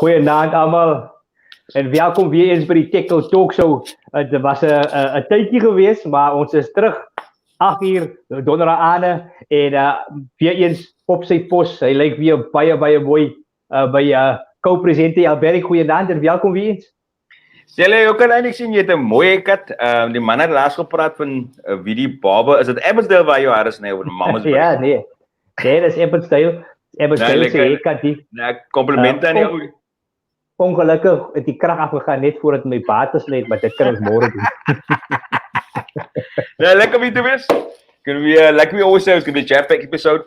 Goeienaand allemaal. En welkom weer eens by die Têkkel Talk Show. Het was een tydjie geweest, maar ons is terug. 8 uur, donderdag aan. En weer eens op sy pos. Hy lyk weer baie mooi by co-presenter Alberg. Goeienaand en welkom weer eens. Stel jy kan eintlik sien jy het 'n mooi kat. Die man het laas gepraat van wie die baba is. Dit Abbotsdale waar jou haar is nou oor mamma's. Ja, nee. Nee, dis Abbotsdale. Abbotsdale se kat die. Nou, komplimente aan jou. Ongelukkig het die krag afgegaan net voordat my bates net, maar dit kan ons môre doen. Nou, lekker om hier te wees. Gonna be like we always say, it's gonna be a jam-packed episode.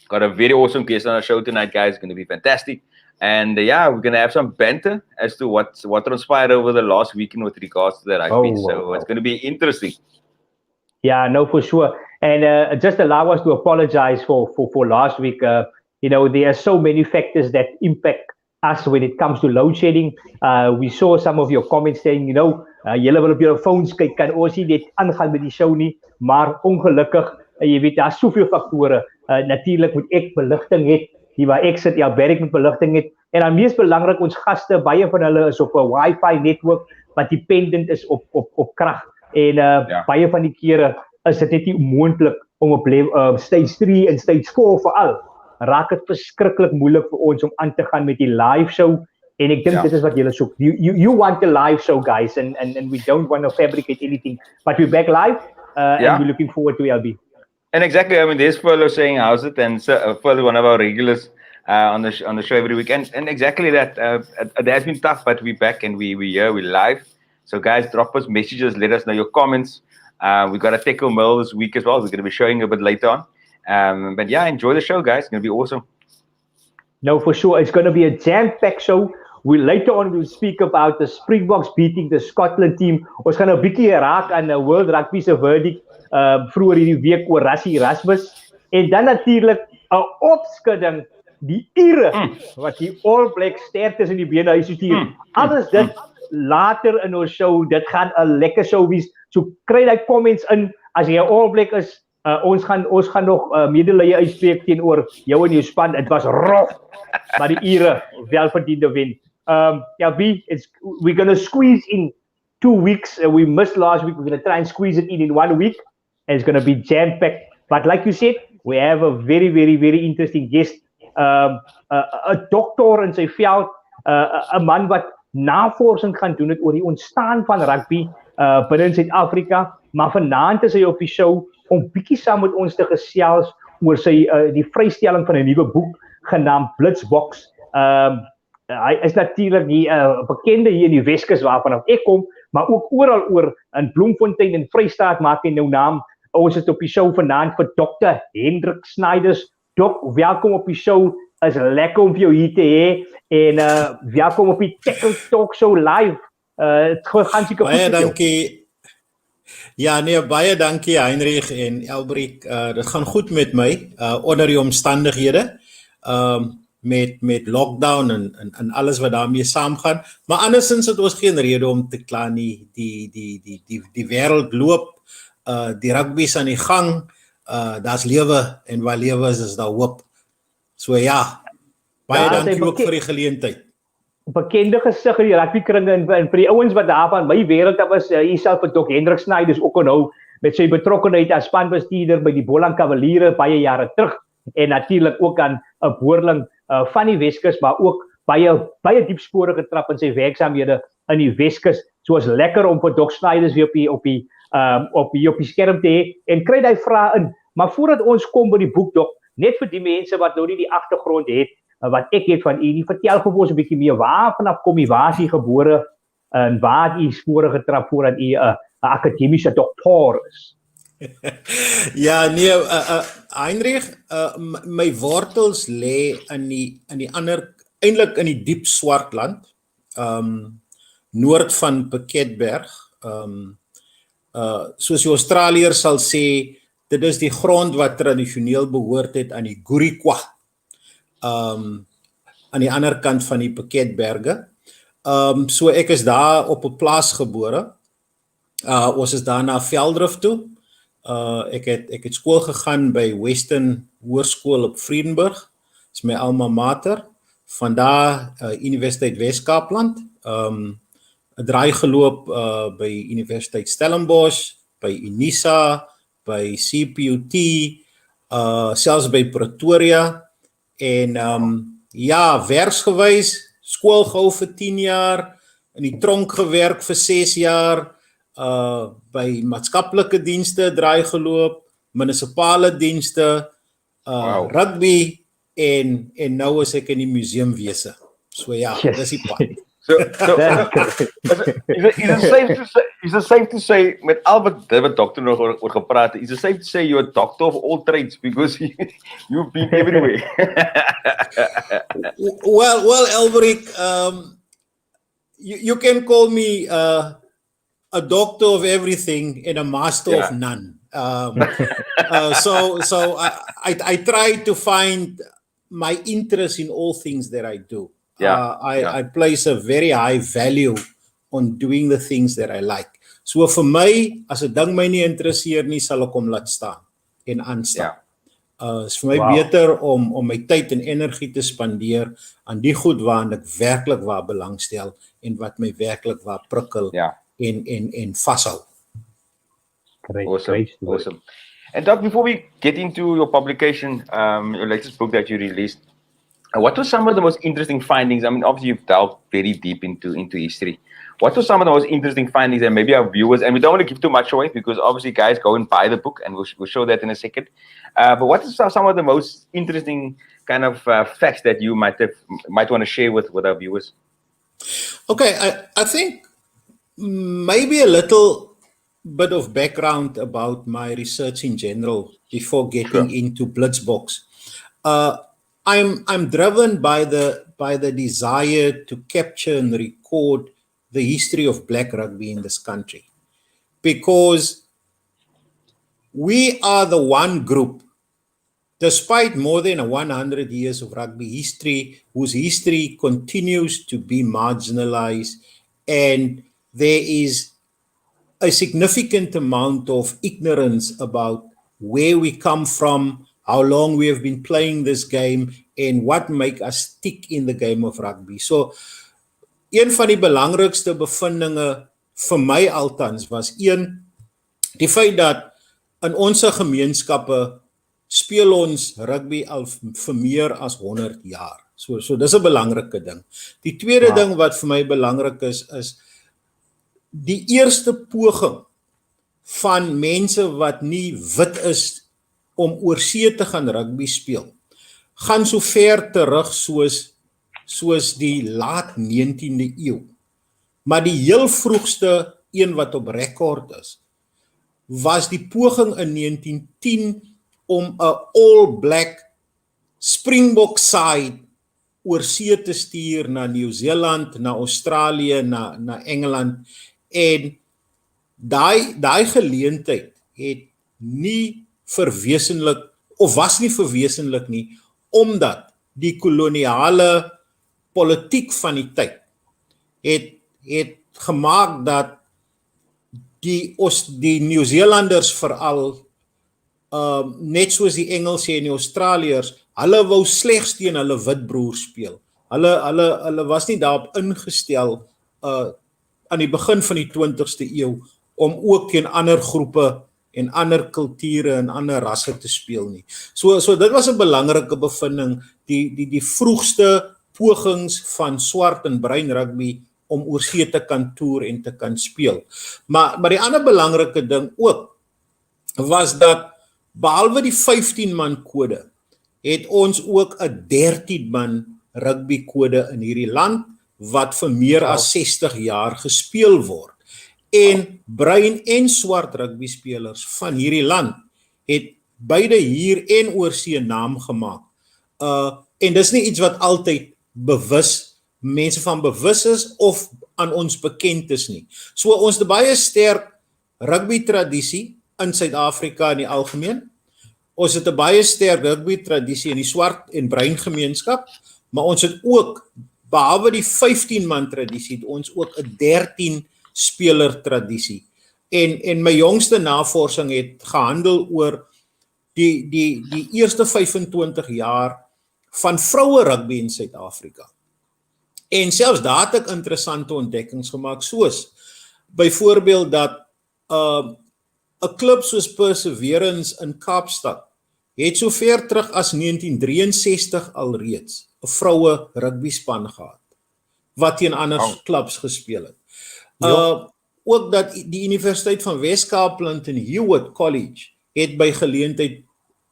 Got a very awesome guest on our show tonight, guys. It's gonna be fantastic. And yeah, we're gonna have some banter as to what transpired over the last weekend with regards to the rugby. So it's gonna be interesting. Yeah, no, for sure. And just allow us to apologize for last week. You know, there are so many factors that impact us when it comes to load shedding. We saw some of your comments saying, you know, julle wil op julle phones kyk, kan ons nie dit aangaan met die show nie, maar ongelukkig, jy weet, daar is soveel faktore. Natuurlik moet ek beligting het, die waar ek sit, Alberg moet beligting het, en dan mees belangrik, ons gaste, baie van hulle is op 'n Wi-Fi netwerk, wat dependent is op krag, en baie van die kere is dit net nie moontlik om op stage 3 en stage 4 veral, raak het verskriklik moeilik vir ons om aan te gaan met die live show, en ek dink dit is wat julle soek. You want a live show, guys, and we don't want to fabricate anything, but we're back live, and we're looking forward to LB. And exactly, I mean, there's Furlough saying how's it, and Furlough, one of our regulars on the show every week, and exactly that. It has been tough, but we're back and we're here, we're live. So guys, drop us messages, let us know your comments. We got a Tekkel mail this week as well. We're going to be showing a bit later on. But yeah, enjoy the show, guys. It's going to be awesome. No, for sure. It's going to be a jam-packed show. Later on, we'll speak about the Springboks beating the Scotland team. Ons gaan 'n bietjie raak aan 'n World Rugby se verdict vroeër hierdie week oor Rassie Erasmus. En dan natuurlik 'n opskudding, die Ire wat die All Blacks sterktes in die bene huis stuur. Alles dit later in ons show. Dit gaan 'n lekker show wees. So kry daai comments in as jy 'n All Black is. Ons gaan nog medelee uitspreek teenoor jou en jou span. Dit was rof, maar die Ire welverdiende wen. LB, we're going to squeeze in 2 weeks. We missed last week. We're going to try and squeeze it in 1 week. And it's going to be jam-packed. But like you said, we have a very interesting guest. A dokter in sy veld. 'n man wat navorsing gaan doen oor die ontstaan van rugby binne in Suid-Afrika. Maar vanaand is hy op die show om bietjie saam met ons te gesels oor die vrystelling van 'n nuwe boek genaamd BlitzBoks. Hy is natuurlik die bekende hier in die Weskus waarvan ek kom, maar ook oral oor in Bloemfontein en Vrystaat maak hy nou naam. Ons is op die show vanaand vir Dr. Hendrik Snyders. Dok, welkom op die show. Is lekker om vir jou hier te hê en welkom op die Têkkel Talk Show live. Gaan seker baie dankie. Ja, nee, baie dankie Hendrik en Alberg. Dit gaan goed met my onder die omstandighede. Met lockdown en alles wat daarmee saamgaan. Maar andersins het ons geen rede om te kla nie. Die wêreld loop, die rugby is aan die gang, daar's lewe en waar lewe is daar hoop. So ja, baie dankie ook vir die geleentheid. Bekende gesig in die rugbykringe en vir die ouens wat daar van my wêreld was, hierself vir Dr. Hendrik Snyders ook onhou met sy betrokkenheid as spanbestuurder by die Boland Cavaliere baie jare terug en natuurlik ook aan 'n boerling van die Weskus, maar ook baie diep spore getrap in sy werksaamhede in die Weskus. So is lekker om vir Dr. Snyders weer op die skerm te hê en kry daai vrae in. Maar voordat ons kom by die boek, Dok, net vir die mense wat nou nie die agtergrond het wat ek het van u, vertel vir ons 'n bietjie meer, waar vanaf kom u, waar is u gebore en waar het u spore getrap voordat u 'n akademiese dokter is? Ja, nee, Hendrik, my wortels lê in die ander, eintlik in die diep Swartland, noord van Piketberg. Soos die Australiërs sal sê, dit is die grond wat tradisioneel behoort het aan die Guriqua, aan die ander kant van die Piketberge. So ek is daar op 'n plaas gebore. Ons is daar na Veldrif toe. Ek het skool gegaan by Western Hoërskool op Vredenburg. Dis my alma mater van daar Universiteit Wes-Kaapland, 'n draai geloop by Universiteit Stellenbosch, by Unisa, by CPUT, selfs by Pretoria en ja, werksgewys, skool gehou vir 10 jaar, in die tronk gewerk vir 6 jaar, by maatskaplike dienste draai geloop, munisipale dienste, rugby en nou is ek in die museumwese. So ja, dis die pad. So is it safe to say met al wat David dokter nog oor gepraat het, is it safe to say you're a doctor of all trades because you've been everywhere? Well, Elberic, you can call me a doctor of everything and a master of none. So I try to find my interest in all things that I do. I place a very high value on doing the things that I like. So vir my, as 'n ding my nie interesseer nie, sal ek hom laat staan en aanstaan. Is vir my beter om my tyd en energie te spandeer aan die goed waaraan ek werklik waar belangstel en wat my werklik waar prikkel en vashou. Awesome. And Doc, before we get into your publication, your latest book that you released, what were some of the most interesting findings? I mean, obviously you've delved very deep into history. What were some of the most interesting findings that maybe our viewers, and we don't want to give too much away because obviously guys go and buy the book and we'll show that in a second. But what are some of the most interesting kind of facts that you might want to share with our viewers? Okay, I think maybe a little bit of background about my research in general before getting into BlitzBoks. I'm driven by the desire to capture and record the history of black rugby in this country, because we are the one group, despite more than 100 years of rugby history, whose history continues to be marginalized, and there is a significant amount of ignorance about where we come from, how long we have been playing this game, and what make us tick in the game of rugby. So, een van die belangrikste bevindinge vir my altans was die feit dat in ons gemeenskappe speel ons rugby al vir meer as 100 jaar. So dis 'n belangrike ding. Die tweede ding wat vir my belangrik is die eerste poging van mense wat nie wit is om oor see te gaan rugby speel, gaan so ver terug soos die laat 19de eeu. Maar die heel vroegste een wat op rekord is, was die poging in 1910 om 'n all-black Springboks side oor see te stuur na Nieu-Seeland, na Australië, na Engeland, en daai geleentheid het nie verwesenlik, of was nie verwesenlik nie, omdat die koloniale politiek van die tyd het gemaak dat die Nieu-Seelanders veral, net soos die Engelse en die Australiërs, hulle wou slegs teen hulle wit broers speel. Hulle was nie daarop ingestel aan die begin van die 20ste eeu om ook teen ander groepe en ander kulture en ander rasse te speel nie. So dit was 'n belangrike bevinding, die vroegste pogings van swart en bruin rugby om oor see te kan toer en te kan speel. Maar die ander belangrike ding ook was dat behalwe die 15-man kode het ons ook 'n 13-man rugby kode in hierdie land wat vir meer as 60 jaar gespeel word. En bruin en swart rugby spelers van hierdie land het beide hier en oor see naam gemaak. En dis nie iets wat altyd mense van bewus is of aan ons bekend is nie. So ons het baie sterk rugby tradisie in Suid-Afrika in die algemeen. Ons het 'n baie sterk rugby tradisie in die swart en bruin gemeenskap, maar ons het ook, behalwe die 15-man tradisie, het ons ook 'n 13-speler tradisie. En my jongste navorsing het gehandel oor die eerste 25 jaar van vroue rugby in Suid-Afrika. En selfs daar het ek interessante ontdekkings gemaak, soos byvoorbeeld dat 'n klub soos Perseverance in Kaapstad het so ver terug as 1963 alreeds 'n vroue rugby span gehad wat teen ander klubs gespeel het. Ook dat die Universiteit van Wes-Kaapland en Hewitt College het by geleentheid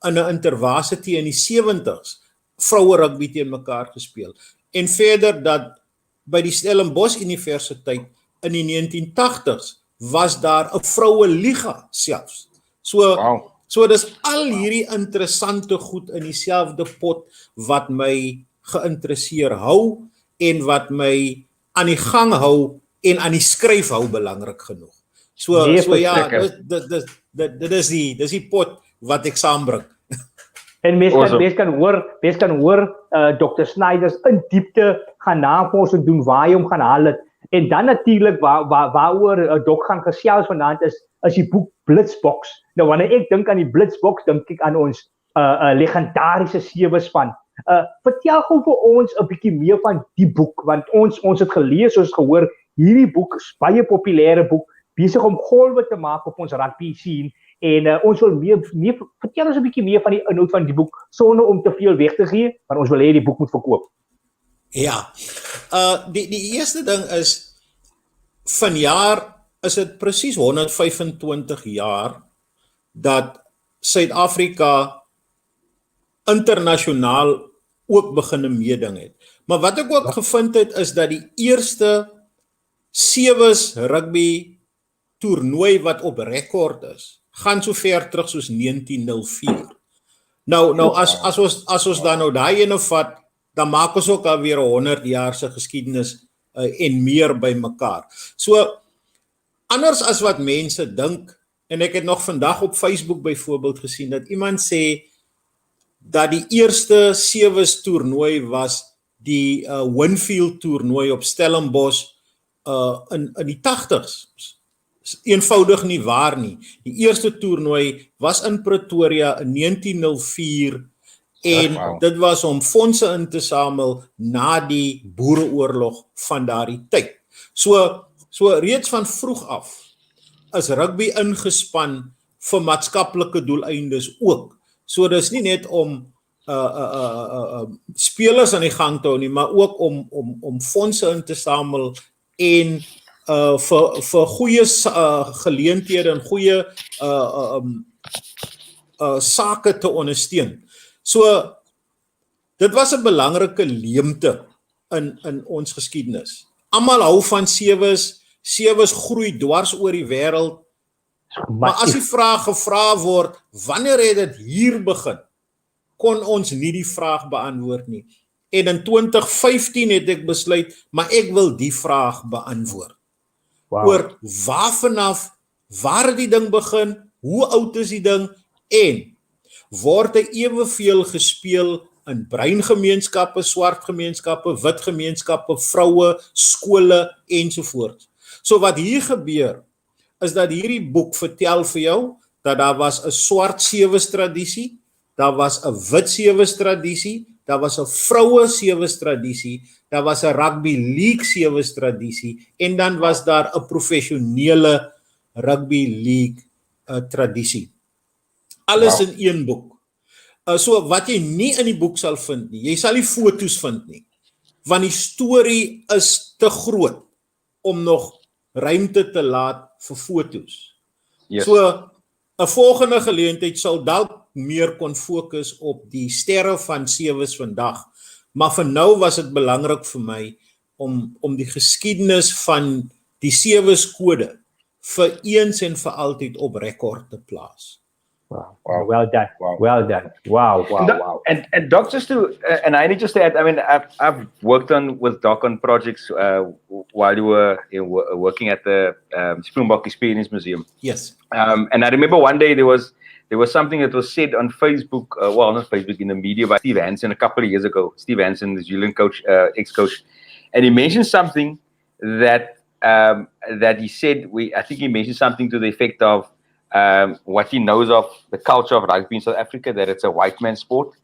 in 'n intervarsity in die 70s vroue rugby teen mekaar gespeel. En verder dat by die Stellenbosch Universiteit in die 1980s was daar 'n vroue liga selfs. So dis al hierdie interessante goed in dieselfde pot wat my geïnteresseer hou en wat my aan die gang hou en aan die skryf hou belangrik genoeg. Dit is die pot wat ek saambring. En mens kan hoor Dr. Snyders in diepte gaan navorsing doen waar hy hom gaan haal het. En dan natuurlik waaroor Doc gaan gesels vanaand is die boek BlitzBoks. Nou wanneer ek dink aan die BlitzBoks, dink ek aan ons legendariese sewe span. Vertel gou vir ons 'n bietjie meer van die boek, want ons het gelees, ons het gehoor, hierdie boek is baie populêre boek, besig om golwe te maak op ons rugby scene. En ons wil meer vertel ons 'n bietjie meer van die inhoud van die boek sonder om te veel weg te gee, want ons wil hê die boek moet verkoop. Ja. Die eerste ding is vanjaar is dit presies 125 jaar dat Suid-Afrika internasionaal ook begin meeding het. Maar wat ek ook gevind het is dat die eerste sewes rugby toernooi wat op rekord is, gaan so ver terug soos 1904. Nou as ons dan nou daai ene vat, dan maak ons ook alweer 100 jaar se geskiedenis en meer by mekaar. So anders as wat mense dink, en ek het nog vandag op Facebook byvoorbeeld gesien dat iemand sê dat die eerste sewes toernooi was die Winfield toernooi op Stellenbosch in die 80s. Eenvoudig nie waar nie. Die eerste toernooi was in Pretoria in 1904 en dit was om fondse in te samel na die boereoorlog van daardie tyd. So reeds van vroeg af is rugby ingespan vir maatskaplike doeleindes ook. So dis nie net om spelers aan die gang te hou nie, maar ook om fondse in te samel en vir goeie geleenthede en goeie sake te ondersteun. So dit was 'n belangrike leemte in ons geskiedenis. Almal hou van sewes groei dwars oor die wêreld. Maar as die vraag gevra word, wanneer het dit hier begin? Kon ons nie die vraag beantwoord nie. En in 2015 het ek besluit, maar ek wil die vraag beantwoord. Oor waar vanaf, waar het die ding begin, hoe oud is die ding, en word hy eweveel gespeel in bruin gemeenskappe, swart gemeenskappe, wit gemeenskappe, vroue, skole, ensovoorts. So wat hier gebeur, is dat hierdie boek vertel vir jou, dat daar was 'n swart sewes tradisie, daar was 'n wit sewes tradisie, daar was 'n vroue sewes tradisie, daar was 'n rugby league sewes tradisie, en dan was daar 'n professionele rugby league tradisie. Alles in een boek. So wat jy nie in die boek sal vind nie, jy sal nie foto's vind nie, want die storie is te groot om nog ruimte te laat vir foto's. Yes. So 'n volgende geleentheid sal dalk meer kon fokus op die sterre van sewes vandag, maar vir nou was dit belangrik vir my om die geskiedenis van die sewes kode vir eens en vir altyd op rekord te plaas. Wow. Well done. Well done. Wow. And Doc, just to, and I need just to add, I mean, I've worked with Doc on projects while you were working at the Springboks Experience Museum. Yes. And I remember one day there was something that was said on Facebook, well, not Facebook, in the media by Steve Hansen a couple of years ago. Steve Hansen, the Zealand coach, ex-coach, and he mentioned something that he said. I think he mentioned something to the effect of what he knows of the culture of rugby in South Africa, that it's a white man's sport,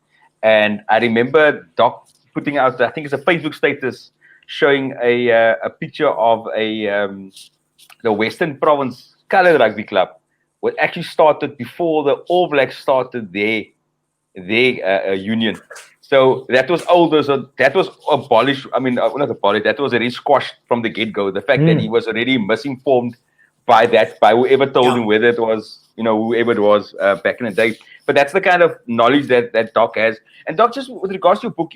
And I remember Doc putting out, I think it's a Facebook status, showing a picture of the Western Province Colored Rugby Club, which actually started before the All Blacks started their union. So that was older. So that was abolished. I mean, not abolished. That was already squashed from the get-go. The fact that he was already misinformed by whoever told him, whether it was, whoever it was back in the day. But that's the kind of knowledge that Doc has. And Doc, just with regards to your book,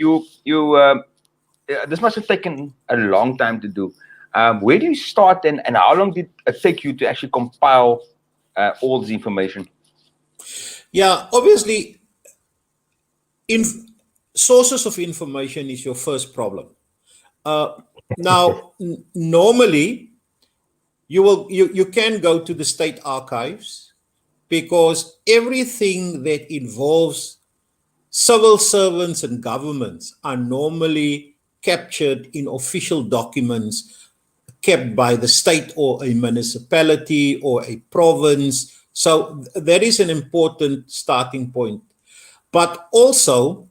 this must have taken a long time to do. Where do you start, and how long did it take you to actually compile all this information? Yeah, obviously, sources of information is your first problem. Now, normally, you can go to the state archives, because everything that involves civil servants and governments are normally captured in official documents kept by the state or a municipality or a province. So that is an important starting point. But also,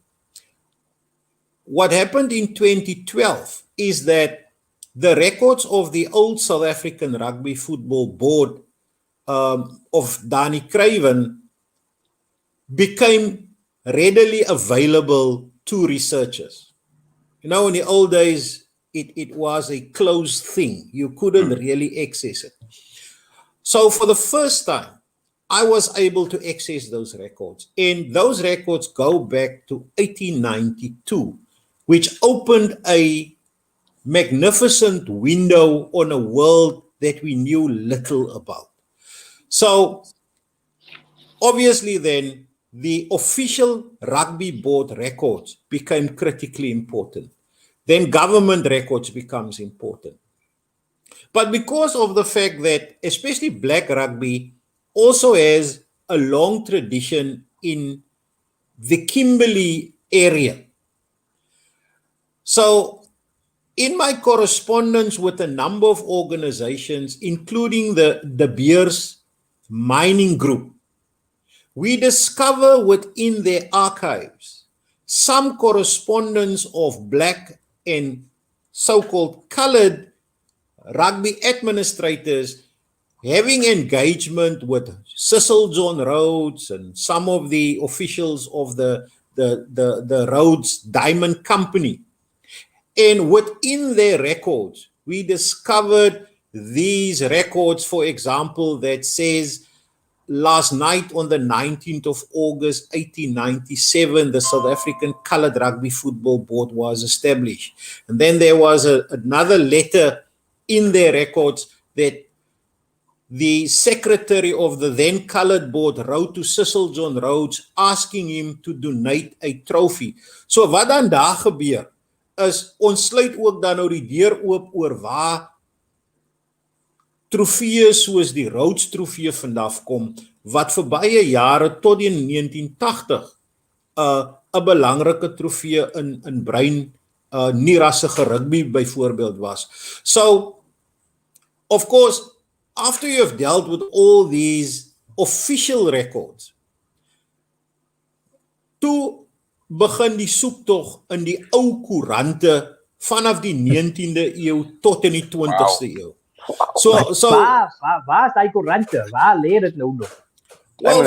what happened in 2012 is that the records of the old South African Rugby Football Board of Danny Craven became readily available to researchers. In the old days, it was a closed thing. You couldn't really access it. So for the first time, I was able to access those records. And those records go back to 1892, which opened a magnificent window on a world that we knew little about. So, obviously then, the official rugby board records became critically important. Then government records becomes important. But because of the fact that, especially black rugby, also has a long tradition in the Kimberley area. So, in my correspondence with a number of organizations, including the De Beers Mining Group, we discover within their archives some correspondence of black and so-called colored rugby administrators having engagement with Cecil John Rhodes and some of the officials of the Rhodes Diamond Company. And within their records, we discovered these records, for example, that says last night on the 19th of August, 1897, the South African Colored Rugby Football Board was established. And then there was another letter in their records that the secretary of the then Colored Board wrote to Cecil John Rhodes asking him to donate a trophy. So wat dan daar gebeur is, ons sluit ook dan nou die deur oop oor waar trofeeë soos die Rhodes trofee vandaf kom, wat vir baie jare tot in 1980 'n belangrike trofee in bruin nie-rassige rugby byvoorbeeld was. So, of course, after you have dealt with all these official records, toe begin die soektog in die ou koerante vanaf die 19de eeu tot in die 20ste eeu. So waar is die koerante? Waar lê dit nou nog? Well,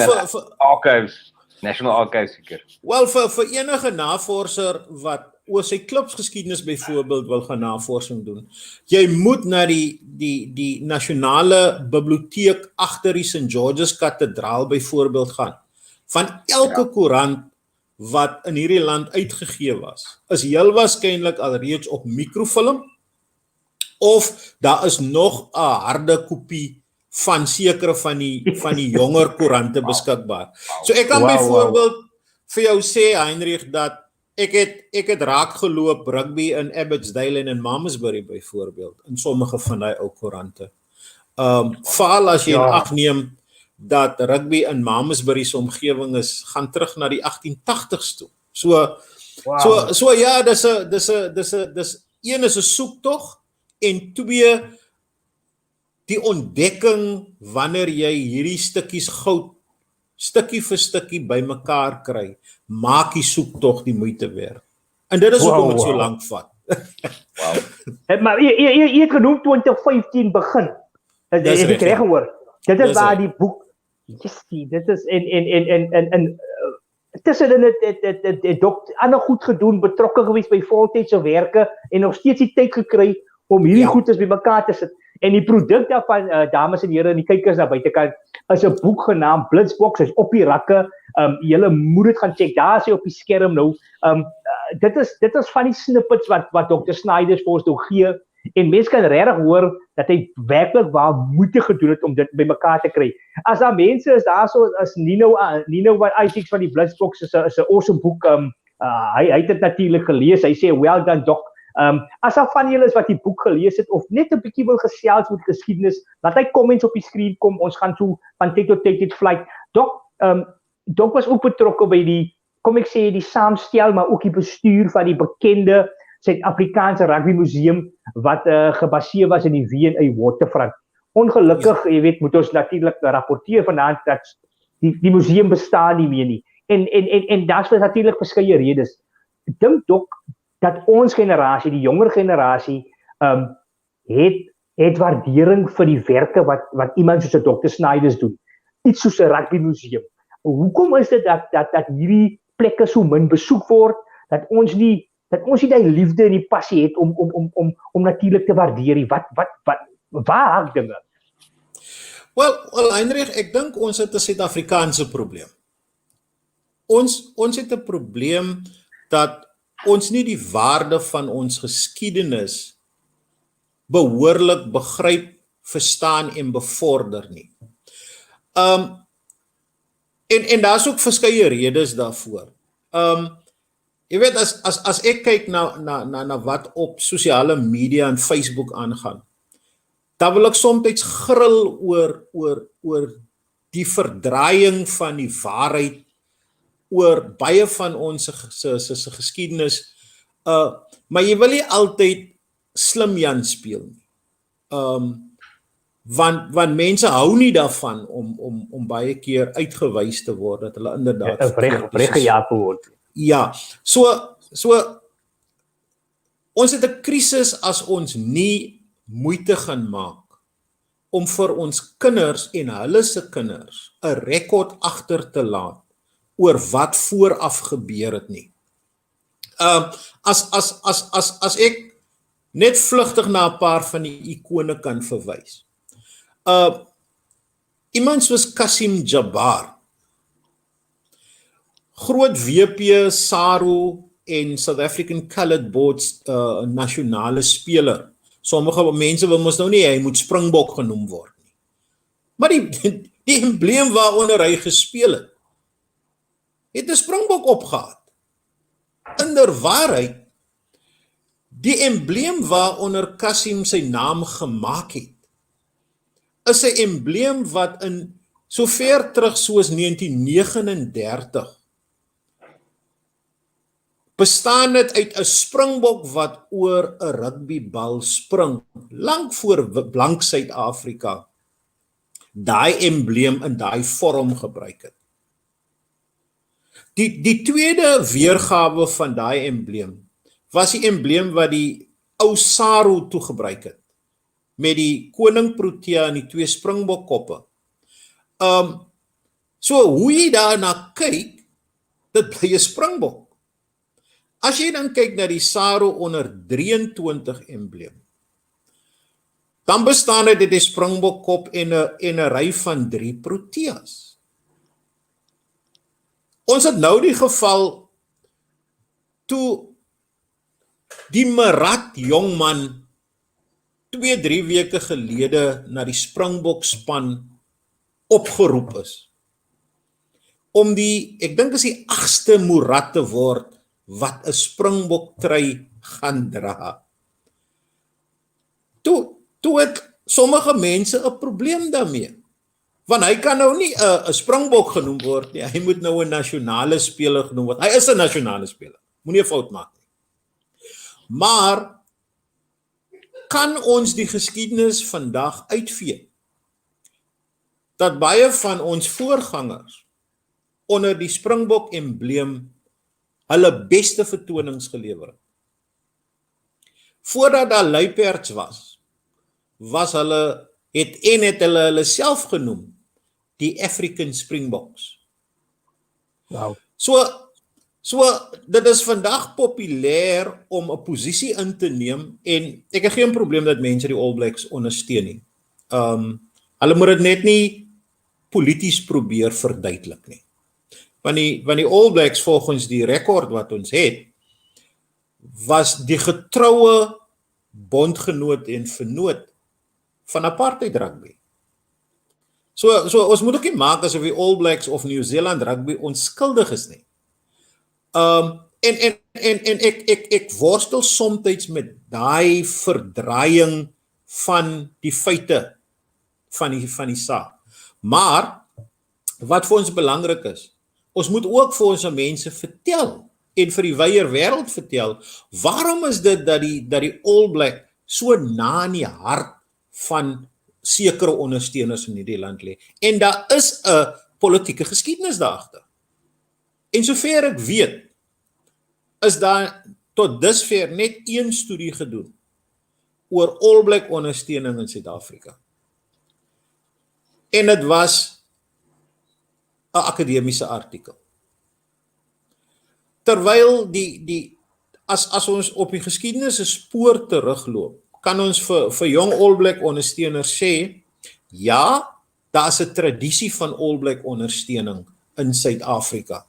Archives, National Archives seker. Wel, vir enige navorser wat oor sy klubsgeskiedenis byvoorbeeld wil gaan navorsing doen, jy moet na die nasionale biblioteek agter die St. George's Kathedraal byvoorbeeld gaan. Van elke koerant wat in hierdie land uitgegee was, is heel waarskynlik alreeds op mikrofilm, of daar is nog 'n harde kopie van sekere van die jonger koerante beskikbaar. So ek kan byvoorbeeld vir jou sê, Hendrik, dat ek het raak geloop rugby in Abbotsdale en in Malmesbury byvoorbeeld, in sommige van die ou koerante. Veral as jy in ag neem dat rugby in Malmesbury se omgewing gaan terug na die 1880s toe. So ja, dis een is 'n soektog, en twee, die ontdekking wanneer jy hierdie stukkies goud stukkie vir stukkie bymekaar kry, maak die soektog die moeite werd. En dit is hoekom dit so lank vat. Maar jy het genoem 2015 begin. Dis reg gehoor. Dit is waar die boek, dit is en tussenin het ander goed gedoen, betrokke gewees by voltydse werke en nog steeds die tyd gekry om hierdie goedes bymekaar te sit. En die produk daarvan, dames en here en die kykers daar buitekant, is 'n boek genaamd BlitzBoks, is op die rakke. Julle moet dit gaan check. Daar is hy op die skerm nou. Dit is van die snippets wat Dr. Snyders vir ons gee. En mense kan regtig hoor dat hy werklik waar moeite gedoen het om dit bymekaar te kry. As daar mense is daar so as Nino wat Isaacs van die BlitzBoks is 'n awesome boek. Hy het dit natuurlik gelees. Hy sê well done doc. As daar van julle is wat die boek gelees het of net 'n bietjie wil gesels oor die geskiedenis, laat hy comments op die skerm kom. Ons gaan so van tyd tot tyd dit vlieg. Doc was ook betrokke by die, kom ek sê, die saamstel, maar ook die bestuur van die bekende Suid-Afrikaanse Rugby Museum wat gebaseer was in die V&A Waterfront. Ongelukkig, jy weet, moet ons natuurlik rapporteer vanaand dat die museum bestaan nie meer nie. En daar's natuurlik verskeie redes. Ek dink Doc dat ons generasie, die jonger generasie, het waardering vir die werke wat iemand soos 'n Dr. Snyders doen. Iets soos 'n rugby museum. Hoekom is dit dat hierdie plekke so min besoek word, dat ons nie die liefde en die passie het om natuurlik te waardeer nie? Waar hak dinge? Wel, Hendrik, ek dink ons het 'n Suid-Afrikaanse probleem. Ons het 'n probleem dat ons nie die waarde van ons geskiedenis behoorlik begryp, verstaan en bevorder nie. En daar's ook verskeie redes daarvoor. Jy weet, as ek kyk na wat op sosiale media en Facebook aangaan, dan wil ek soms gril oor die verdraaiing van die waarheid oor baie van ons se geskiedenis, maar jy wil nie altyd slim Jan speel nie. Want mense hou nie daarvan om baie keer uitgewys te word dat hulle inderdaad gejaag word. Ja, so ons het 'n krisis as ons nie moeite gaan maak om vir ons kinders en hulle se kinders 'n rekord agter te laat oor wat vooraf gebeur het nie. As ek net vlugtig na 'n paar van die ikone kan verwys. Iemand soos Kasim Jabbar, groot WP, SARU en South African Coloured Boards nasionale speler. Sommige mense wil mos nou nie hy moet Springbok genoem word nie. Maar die embleem waaronder hy gespeel het 'n Springbok opgehad. Inderwaarheid, die embleem waaronder Kasim sy naam gemaak het, is 'n embleem wat in so ver terug soos 1939 bestaan het uit 'n Springbok wat oor 'n rugbybal spring, lank voor blank Suid-Afrika daai embleem in daai vorm gebruik het. Die tweede weergawe van daai embleem was die embleem wat die ou SARU toegebruik het, met die koning Protea en die twee Springbokkoppe. So hoe jy daarna kyk, dit bly 'n Springbok. As jy dan kyk na die SARU onder 23 embleem, dan bestaan dit uit die Springbokkop en 'n ry van 3 Proteas. Ons het nou die geval toe die Marat jongman 2-3 weke gelede na die Springbok span opgeroep is om ek dink is die 8ste Murat te word wat 'n Springbok trui gaan dra. Toe het sommige mense 'n probleem daarmee. Want hy kan nou nie 'n Springbok genoem word nie. Hy moet nou 'n nasionale speler genoem word. Hy is 'n nasionale speler. Moenie 'n fout maak nie. Maar kan ons die geskiedenis vandag uitvee? Dat baie van ons voorgangers onder die Springbok embleem hulle beste vertonings gelewer het. Voordat daar luiperds was hulle, het hulle self genoem, die African Springboks. Wow. So dit is vandag populêr om 'n posisie in te neem en ek het geen probleem dat mense die All Blacks ondersteun nie. Hulle moet dit net nie polities probeer verduidelik nie. Want die All Blacks volgens die rekord wat ons het, was die getroue bondgenoot en vernoot van apartheid rugby. So ons moet ook nie maak asof die All Blacks of New Zealand rugby onskuldig is nie. En ek worstel soms met daai verdraaiing van die feite van die saak. Maar wat vir ons belangrik is, ons moet ook vir ons mense vertel en vir die wyeer wêreld vertel, waarom is dit dat die All Black so na in die hart van sekere ondersteuners in hierdie land lê. En daar is 'n politieke geskiedenis daagter. En sover ek weet, is daar tot dusver net een studie gedoen oor All Black ondersteuning in Suid-Afrika. En dit was 'n akademiese artikel. Terwyl as ons op die geskiedenis se spoor terugloop, kan ons vir jong All Black ondersteuners sê, ja, daar is 'n tradisie van All Black ondersteuning in Suid-Afrika,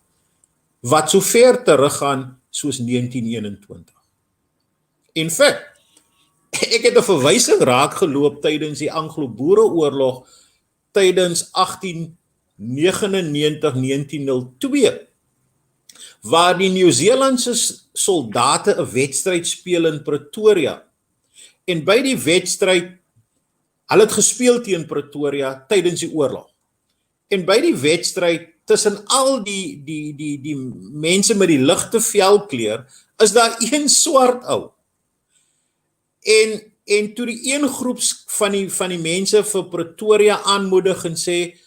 wat so ver teruggaan soos 1921. In feite, ek het 'n verwysing raak geloop tydens die Anglo-Boereoorlog tydens 1899-1902, waar die Nieu-Seelandse soldate 'n wedstryd speel in Pretoria. En by die wedstryd, hulle het gespeel teen Pretoria tydens die oorlog. En by die wedstryd, tussen al die mense met die ligte velkleur, is daar een swart ou. En toe die een groep van die mense vir Pretoria aanmoedig en sê,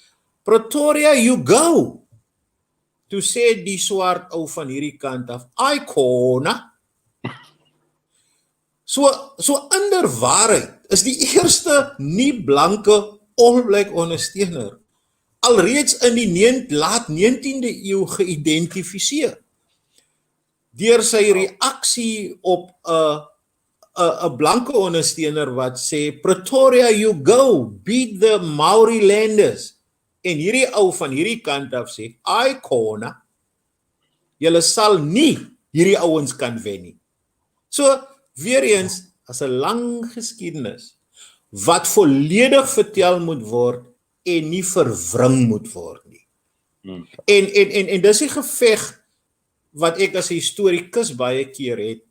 Pretoria, you go. Toe sê die swart ou van hierdie kant af, I corner. So inderwaarheid is die eerste nie blanke All Black ondersteuner alreeds in die laat 19de eeu geïdentifiseer. Deur sy reaksie op 'n blanke ondersteuner wat sê, Pretoria, you go, beat the Maori landers. En hierdie ou van hierdie kant af sê, I corner, julle sal nie hierdie ouens kan wen nie. So, weer eens, as 'n lang geskiedenis, wat volledig vertel moet word, en nie verwring moet word nie. En dis die geveg, wat ek as 'n historikus baie keer het,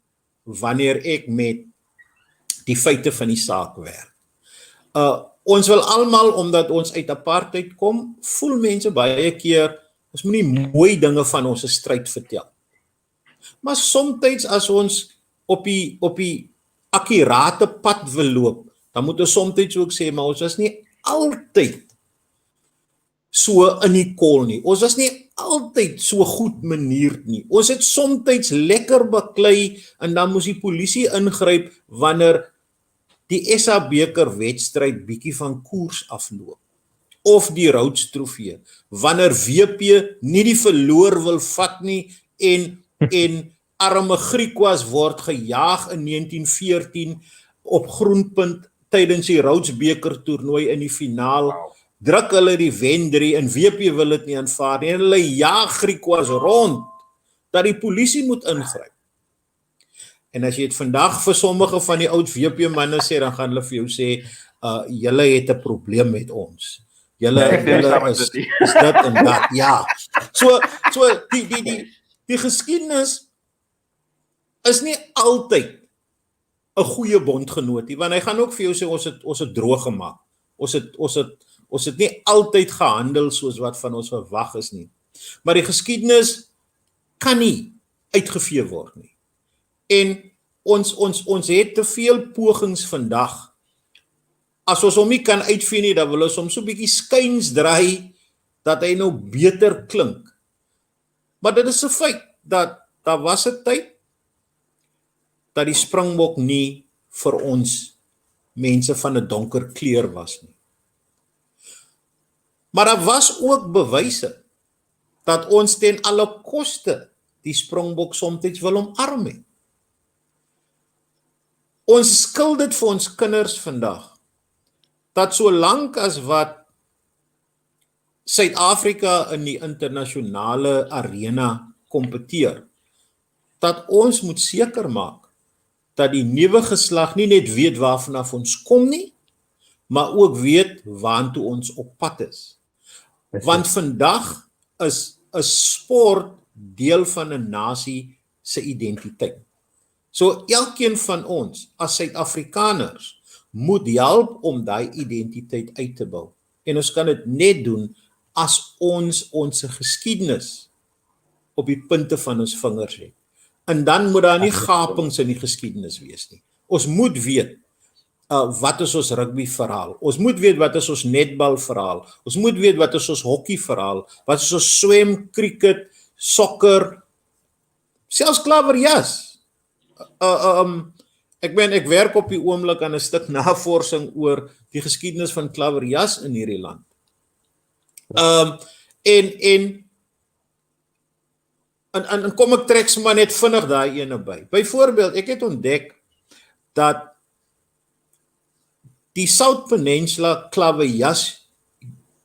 wanneer ek met die feite van die saak werk. Ons wil almal, omdat ons uit apartheid kom, voel mense baie keer, ons moet nie mooi dinge van ons stryd vertel. Maar soms as ons op die akkurate pad wil loop, dan moet ons soms ook sê, maar ons was nie altyd so in die kol nie. Ons was nie altyd so goed manierd nie. Ons het soms lekker baklei, en dan moes die polisie ingryp, wanneer die SA beker wedstryd bietjie van koers afloop, of die Rhodes trofee, wanneer WP nie die verloor wil vat nie, en arme Griekwas word gejaag in 1914 op Groenpunt tydens die Rhodes beker toernooi in die finaal. Druk hulle die wen 3 en WP wil dit nie aanvaar nie, en hulle jaag Griekwas rond, dat die polisie moet ingryp. En as jy het vandag vir sommige van die oud WP manne sê, dan gaan hulle vir jou sê, julle het 'n probleem met ons. Julle is dit en dat, ja. So die geskiedenis is nie altyd 'n goeie bondgenoot nie, want hy gaan ook vir jou sê, ons het droog gemaak. Ons het nie altyd gehandel soos wat van ons verwag is nie. Maar die geskiedenis kan nie uitgevee word nie. En ons het te veel pogings vandag. As ons hom nie kan uitvee nie, dan wil ons hom so 'n bietjie skuins draai, dat hy nou beter klink. Maar dit is 'n feit dat daar was 'n tyd dat die Springbok nie vir ons mense van 'n donker kleur was nie. Maar daar was ook bewyse dat ons ten alle koste die Springbok soms wil omarm het. Ons skuld dit vir ons kinders vandag, dat solank as wat Suid-Afrika in die internasionale arena kompeteer, dat ons moet seker maak dat die nuwe geslag nie net weet waarvanaf ons kom nie, maar ook weet waantoe ons op pad is. Want vandag is 'n sport deel van 'n nasie se identiteit. So elkeen van ons as Suid-Afrikaners moet help om daai identiteit uit te bou. En ons kan dit net doen as ons geskiedenis op die punte van ons vingers het. En dan moet daar nie gapings in die geskiedenis wees nie. Ons moet weet wat is ons rugby verhaal. Ons moet weet wat is ons netbal verhaal. Ons moet weet wat is ons hokkie verhaal. Wat is ons swem, cricket, sokker, selfs klawerjas. Ek werk op die oomblik aan 'n stuk navorsing oor die geskiedenis van klawerjas in hierdie land. En kom ek trek sommer net vinnig daai ene by. Byvoorbeeld, ek het ontdek dat die South Peninsula Klawerjas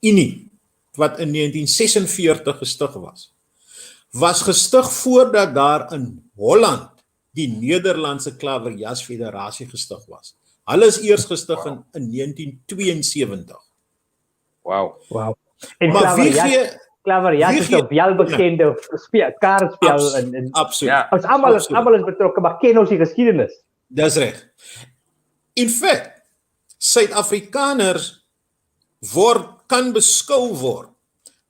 Unie, wat in 1946 gestig was gestig voordat daar in Holland die Nederlandse Klawerjas Federasie gestig was. Hulle is eers gestig in 1972. Wow. En Klawerjas is 'n welbekende kaartspel en absoluut. Ja. Ons almal is betrokke, maar ken ons die geskiedenis? Dis reg. In feite, Suid-Afrikaners kan beskou word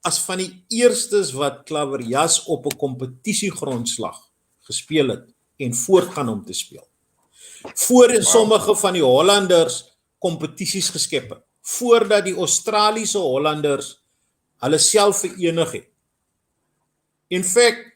as van die eerstes wat klawerjas op 'n kompetisiegrondslag gespeel het en voortgaan om te speel. Voor sommige van die Hollanders kompetisies geskep het, voordat die Australiese Hollanders hulle self verenig het. In feite,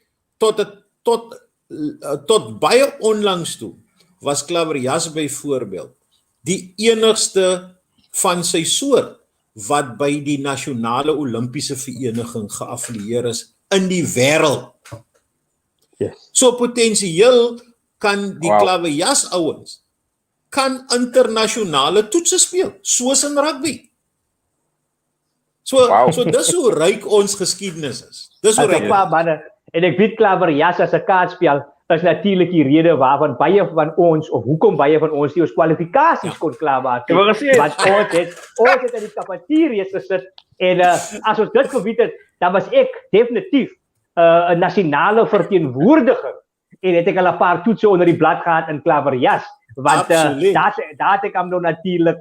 tot baie onlangs toe was klawerjas byvoorbeeld die enigste van sy soort wat by die Nasionale Olimpiese Vereniging geaffilieer is in die wêreld. Yes. So potensieel kan die klawerjas ouens kan internasionale toetse speel, soos in rugby. So dis hoe ryk ons geskiedenis is. Dis hoe ryk. En ek weet klawerjas as 'n kaartspel is natuurlik die rede waarvan baie van ons, of hoekom baie van ons nie ons kwalifikasies kon klaarmaak nie. Want ons het in die kafeteria gesit en as ons dit geweet het, dan was ek definitief 'n nasionale verteenwoordiger en het ek al 'n paar toetse onder die blad gehad in klawerjas. Want daar het ek hom nou natuurlik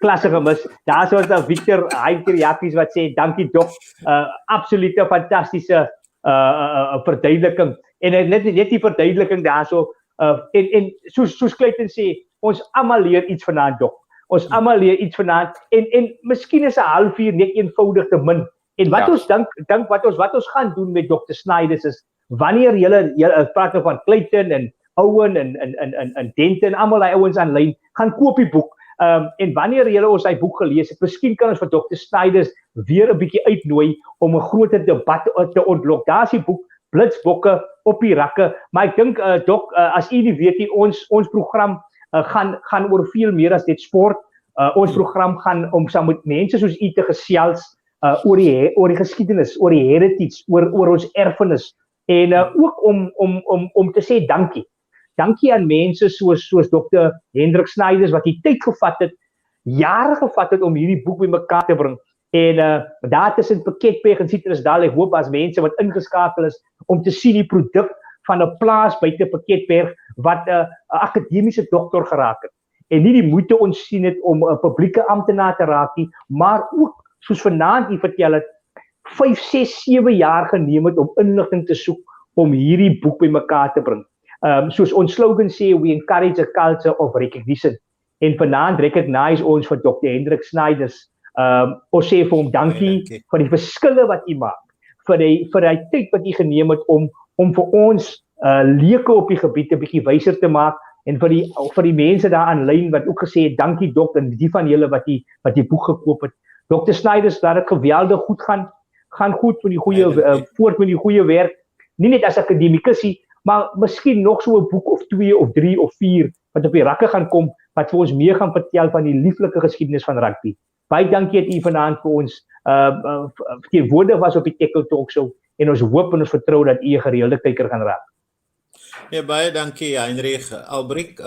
klasse gemis. Daar was daar Victor Heinkeriapies wat sê dankie dok, absolute fantastiese verduideliking. En net die verduideliking daarso en soos Clayton sê, ons almal leer iets vanaand dok. Ons almal leer iets vanaand en miskien is 'n halfuur net eenvoudig te min. En wat ons dink wat ons gaan doen met Dr. Snyders is wanneer julle praat van Clayton en Owen en Denton, almal die ouens aanlyn, gaan koop die boek. En wanneer julle ons hy boek gelees het, miskien kan ons vir Dr. Snyders weer 'n bietjie uitnooi om 'n groter debat te ontlok. Daar is die boek BlitzBokke op die rakke, maar ek dink Dok, as u nie weet nie, ons program gaan oor veel meer as dit sport. Ons program gaan om saam met mense soos u te gesels oor die geskiedenis, oor die heritage, oor ons erfenis en ook om te sê dankie. Dankie aan mense soos Dr. Hendrik Snyders wat die tyd gevat het, jare gevat het om hierdie boek bymekaar te bring. En daar tussen pakketpeg en Citrusdal, ek hoop as mense wat ingeskakel is om te sien die produk van 'n plaas buite Pakketberg wat 'n akademiese dokter geraak het. En nie die moeite ons sien het om 'n publieke amptenaar te raak nie, maar ook soos vanaand u vertel het, 5, 6, 7 jaar geneem het om inligting te soek om hierdie boek bymekaar te bring. Soos ons slogan sê, we encourage a culture of recognition. En vanaand recognize ons vir Dr. Hendrik Snyders. Ons sê vir hom dankie vir die verskille wat u maak, vir die tyd wat jy geneem het om vir ons leuke op die gebied 'n bietjie wyser te maak en vir die mense daar aanlyn wat ook gesê het dankie dok en die van julle wat die boek gekoop het. Dr. Snyders, laat dit geweldig goed gaan goed met die goeie voort met die goeie werk. Nie net as akademikusie, maar miskien nog so 'n boek of 2 of 3 of 4 wat op die rakke gaan kom wat vir ons meer gaan vertel van die lieflike geskiedenis van rugby. Baie dankie dat u vanaand vir ons verteenwoordig was op die Têkkel Talk Show en ons hoop en ons vertrou dat u 'n gereelde kyker gaan raak. Ja, baie dankie Hendrik, Albrecht.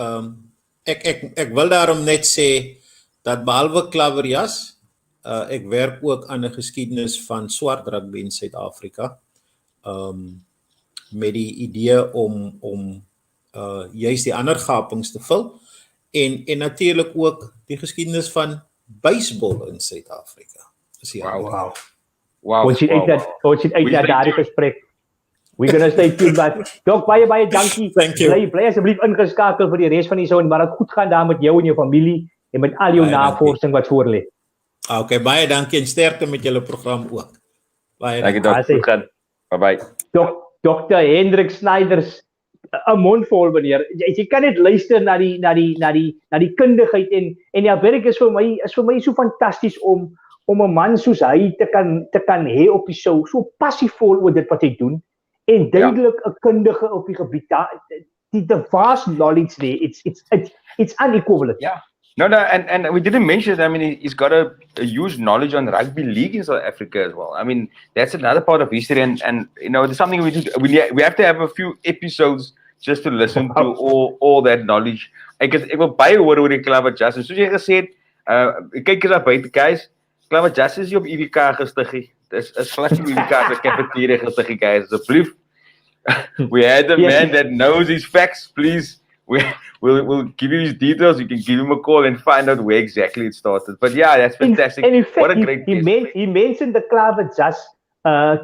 Ek wil daarom net sê dat behalwe Klawerjas, ek werk ook aan 'n geskiedenis van swart rugby in Suid-Afrika. Met die idee om juist die ander gapings te vul en natuurlik ook die geskiedenis van baseball in Suid-Afrika. Wow. Ons het uit daardie gesprek. We're going to stay tuned, but Dok, baie dankie. Bly asseblief ingeskakel vir die res van die show en maar dit goed gaan daar met jou en jou familie en met al jou navorsing wat voor lê. Okay, baie dankie en sterkte met julle program ook. Baie dankie Dok, goed gaan. Bye. Dr. Hendrik Snyders, 'n mond vol meneer. Jy kan net luister na die kundigheid en ja, werk is vir my so fantasties om 'n man soos hy te kan hê op die show, so passievol oor dit wat hy doen en duidelik 'n kundige op die gebied. The vast knowledge there, it's unequivalent. Yeah. No, and we didn't mention it. I mean, he's got a huge knowledge on rugby league in South Africa as well. I mean, that's another part of history, and there's something we have to have a few episodes just to listen to all that knowledge. Ek wil baie hoor oor die Klawerjas. En soos jy gesê het, kyk eens daar buite, guys. Klawerjas is nie op IWK gestig. Dis glad nie IWK se cafeteria gestig, guys. Asseblief. We had a man that knows his facts, please. We'll give you his details. You can give him a call and find out where exactly it started. But yeah, that's fantastic. In fact, what a great he mentioned the Klawerjas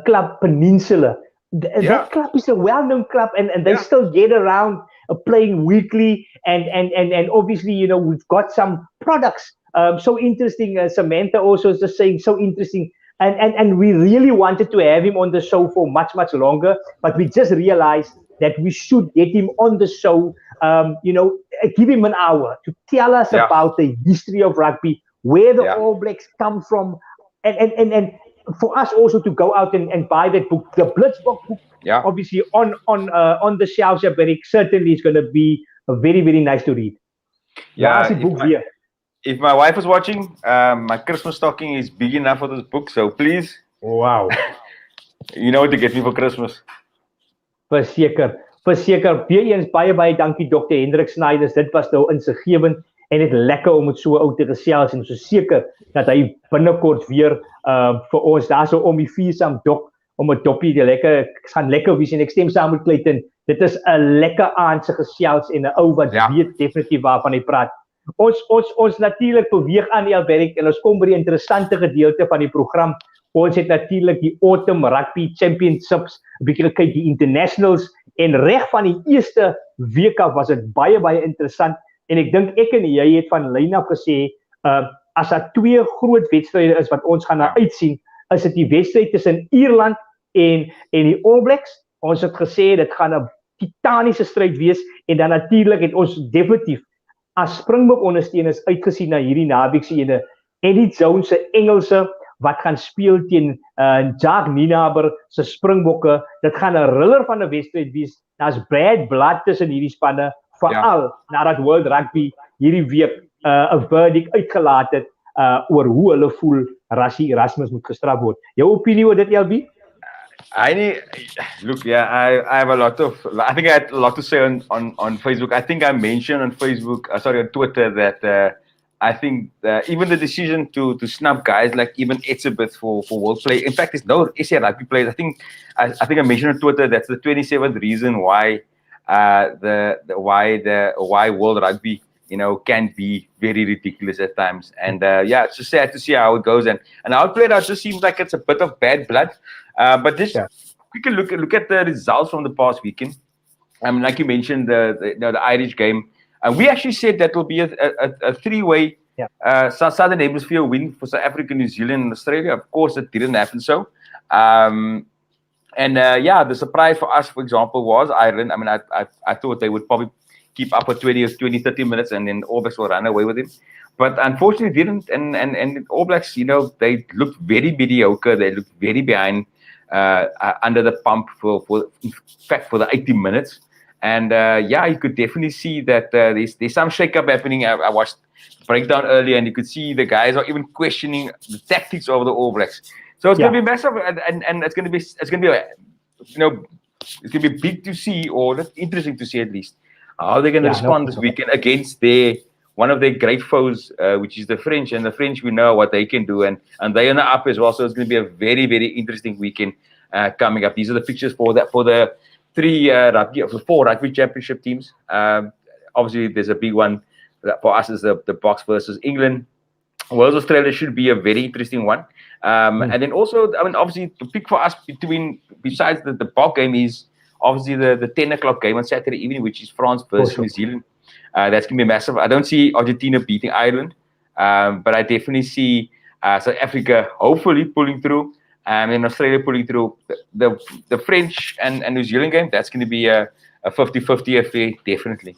Club Peninsula. That club is a well-known club, and they still get around playing weekly. And obviously, we've got some products. So interesting. Samantha also is just saying so interesting. And we really wanted to have him on the show for much longer, but we just realized that we should get him on the show, give him an hour to tell us about the history of rugby, where the All Blacks come from, and for us also to go out and buy that book, the BlitzBoks book, obviously on the shelves, but it certainly is going to be very, very nice to read. Yeah, if my wife is watching, my Christmas stocking is big enough for this book, so please. Wow. You know what to get me for Christmas. Verseker. Weer eens baie dankie Dr. Hendrik Snyders. Dit was nou insiggewend en dit lekker om met so oud te gesels en so seker dat hy binnekort weer vir ons daar so om die vuursam dok om 'n dopie te lekker gaan lekker wees en ek stem saam met Clayton. Dit is 'n lekker aand se gesels en 'n ou wat weet definitief waarvan hy praat. Ons natuurlik beweeg aan die werk en ons kom by die interessante gedeelte van die program. Ons het natuurlik die Autumn Rugby Championships, 'n bietjie gekyk die internationals en reg van die eerste week af was dit baie interessant en ek dink ek en jy het van lyn af gesê as daar 2 groot wedstryde is wat ons gaan na uitsien, is dit die wedstryd tussen Ierland en die All Blacks. Ons het gesê dit gaan 'n titaniese stryd wees en dan natuurlik het ons definitief as Springbok ondersteuners uitgesien na hierdie naweek se ene Eddie Jones se Engelse wat gaan speel teen Jack Ninaber se Springbokke. Dit gaan 'n riller van 'n wedstryd wees. Daar's bad blood tussen hierdie spanne, veral nadat World Rugby hierdie week 'n verdict uitgelaat het oor hoe hulle voel Rassie Erasmus moet gestraf word. Jou opinie oor dit, LB? I have I think I had a lot to say on Facebook. I think I mentioned on Facebook, on Twitter that I think even the decision to snub guys like even Etzebeth for world play. In fact, there's no SA rugby players. I think I mentioned on Twitter that's the 27th reason why why world rugby can be very ridiculous at times. And it's just sad to see how it goes. And how it played out just seems like it's a bit of bad blood. But just quickly look at the results from the past weekend. Like you mentioned, the Irish game. We actually said that will be a three-way Southern Hemisphere win for South Africa, New Zealand, and Australia. Of course, it didn't happen so. And the surprise for us, for example, was Ireland. I mean, I thought they would probably keep up for 20, 30 minutes and then All Blacks will run away with him. But unfortunately didn't. And All Blacks, they looked very mediocre. They looked very behind under the pump for in fact, for the 80 minutes. And you could definitely see that there's some shake-up happening. I watched the breakdown earlier and you could see the guys are even questioning the tactics of the All Blacks. So it's going to be massive, and it's going to be it's going to be big to see, or interesting to see at least, how they're going to respond this weekend against one of their great foes, which is the French. And the French, we know what they can do, and they're on the up as well. So it's going to be a very, very interesting weekend coming up. These are the pictures for the 4 rugby championship teams. Obviously, there's a big one for us is the Boks versus England. Wales Australia should be a very interesting one. And then also, I mean, obviously, the pick for us besides the Boks game is obviously the 10 o'clock game on Saturday evening, which is France versus New Zealand. That's going to be massive. I don't see Argentina beating Ireland, but I definitely see South Africa hopefully pulling through, and Australia pulling through. The French and New Zealand game, that's going to be a 50-50 affair, definitely.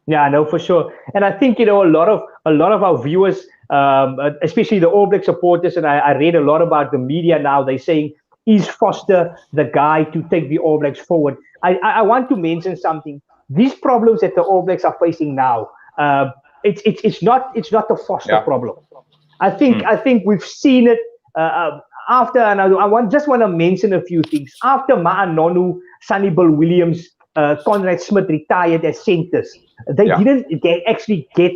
Yeah, no, for sure. And I think, a lot of our viewers, especially the All Black supporters, and I read a lot about the media now, they're saying, is Foster the guy to take the All Blacks forward? I want to mention something. These problems that the All Blacks are facing now, it's not the Foster problem. I think we've seen it after, and I just want to mention a few things. After Ma'anonu, Sonny Bill Williams, Conrad Smith retired as centers, they didn't actually get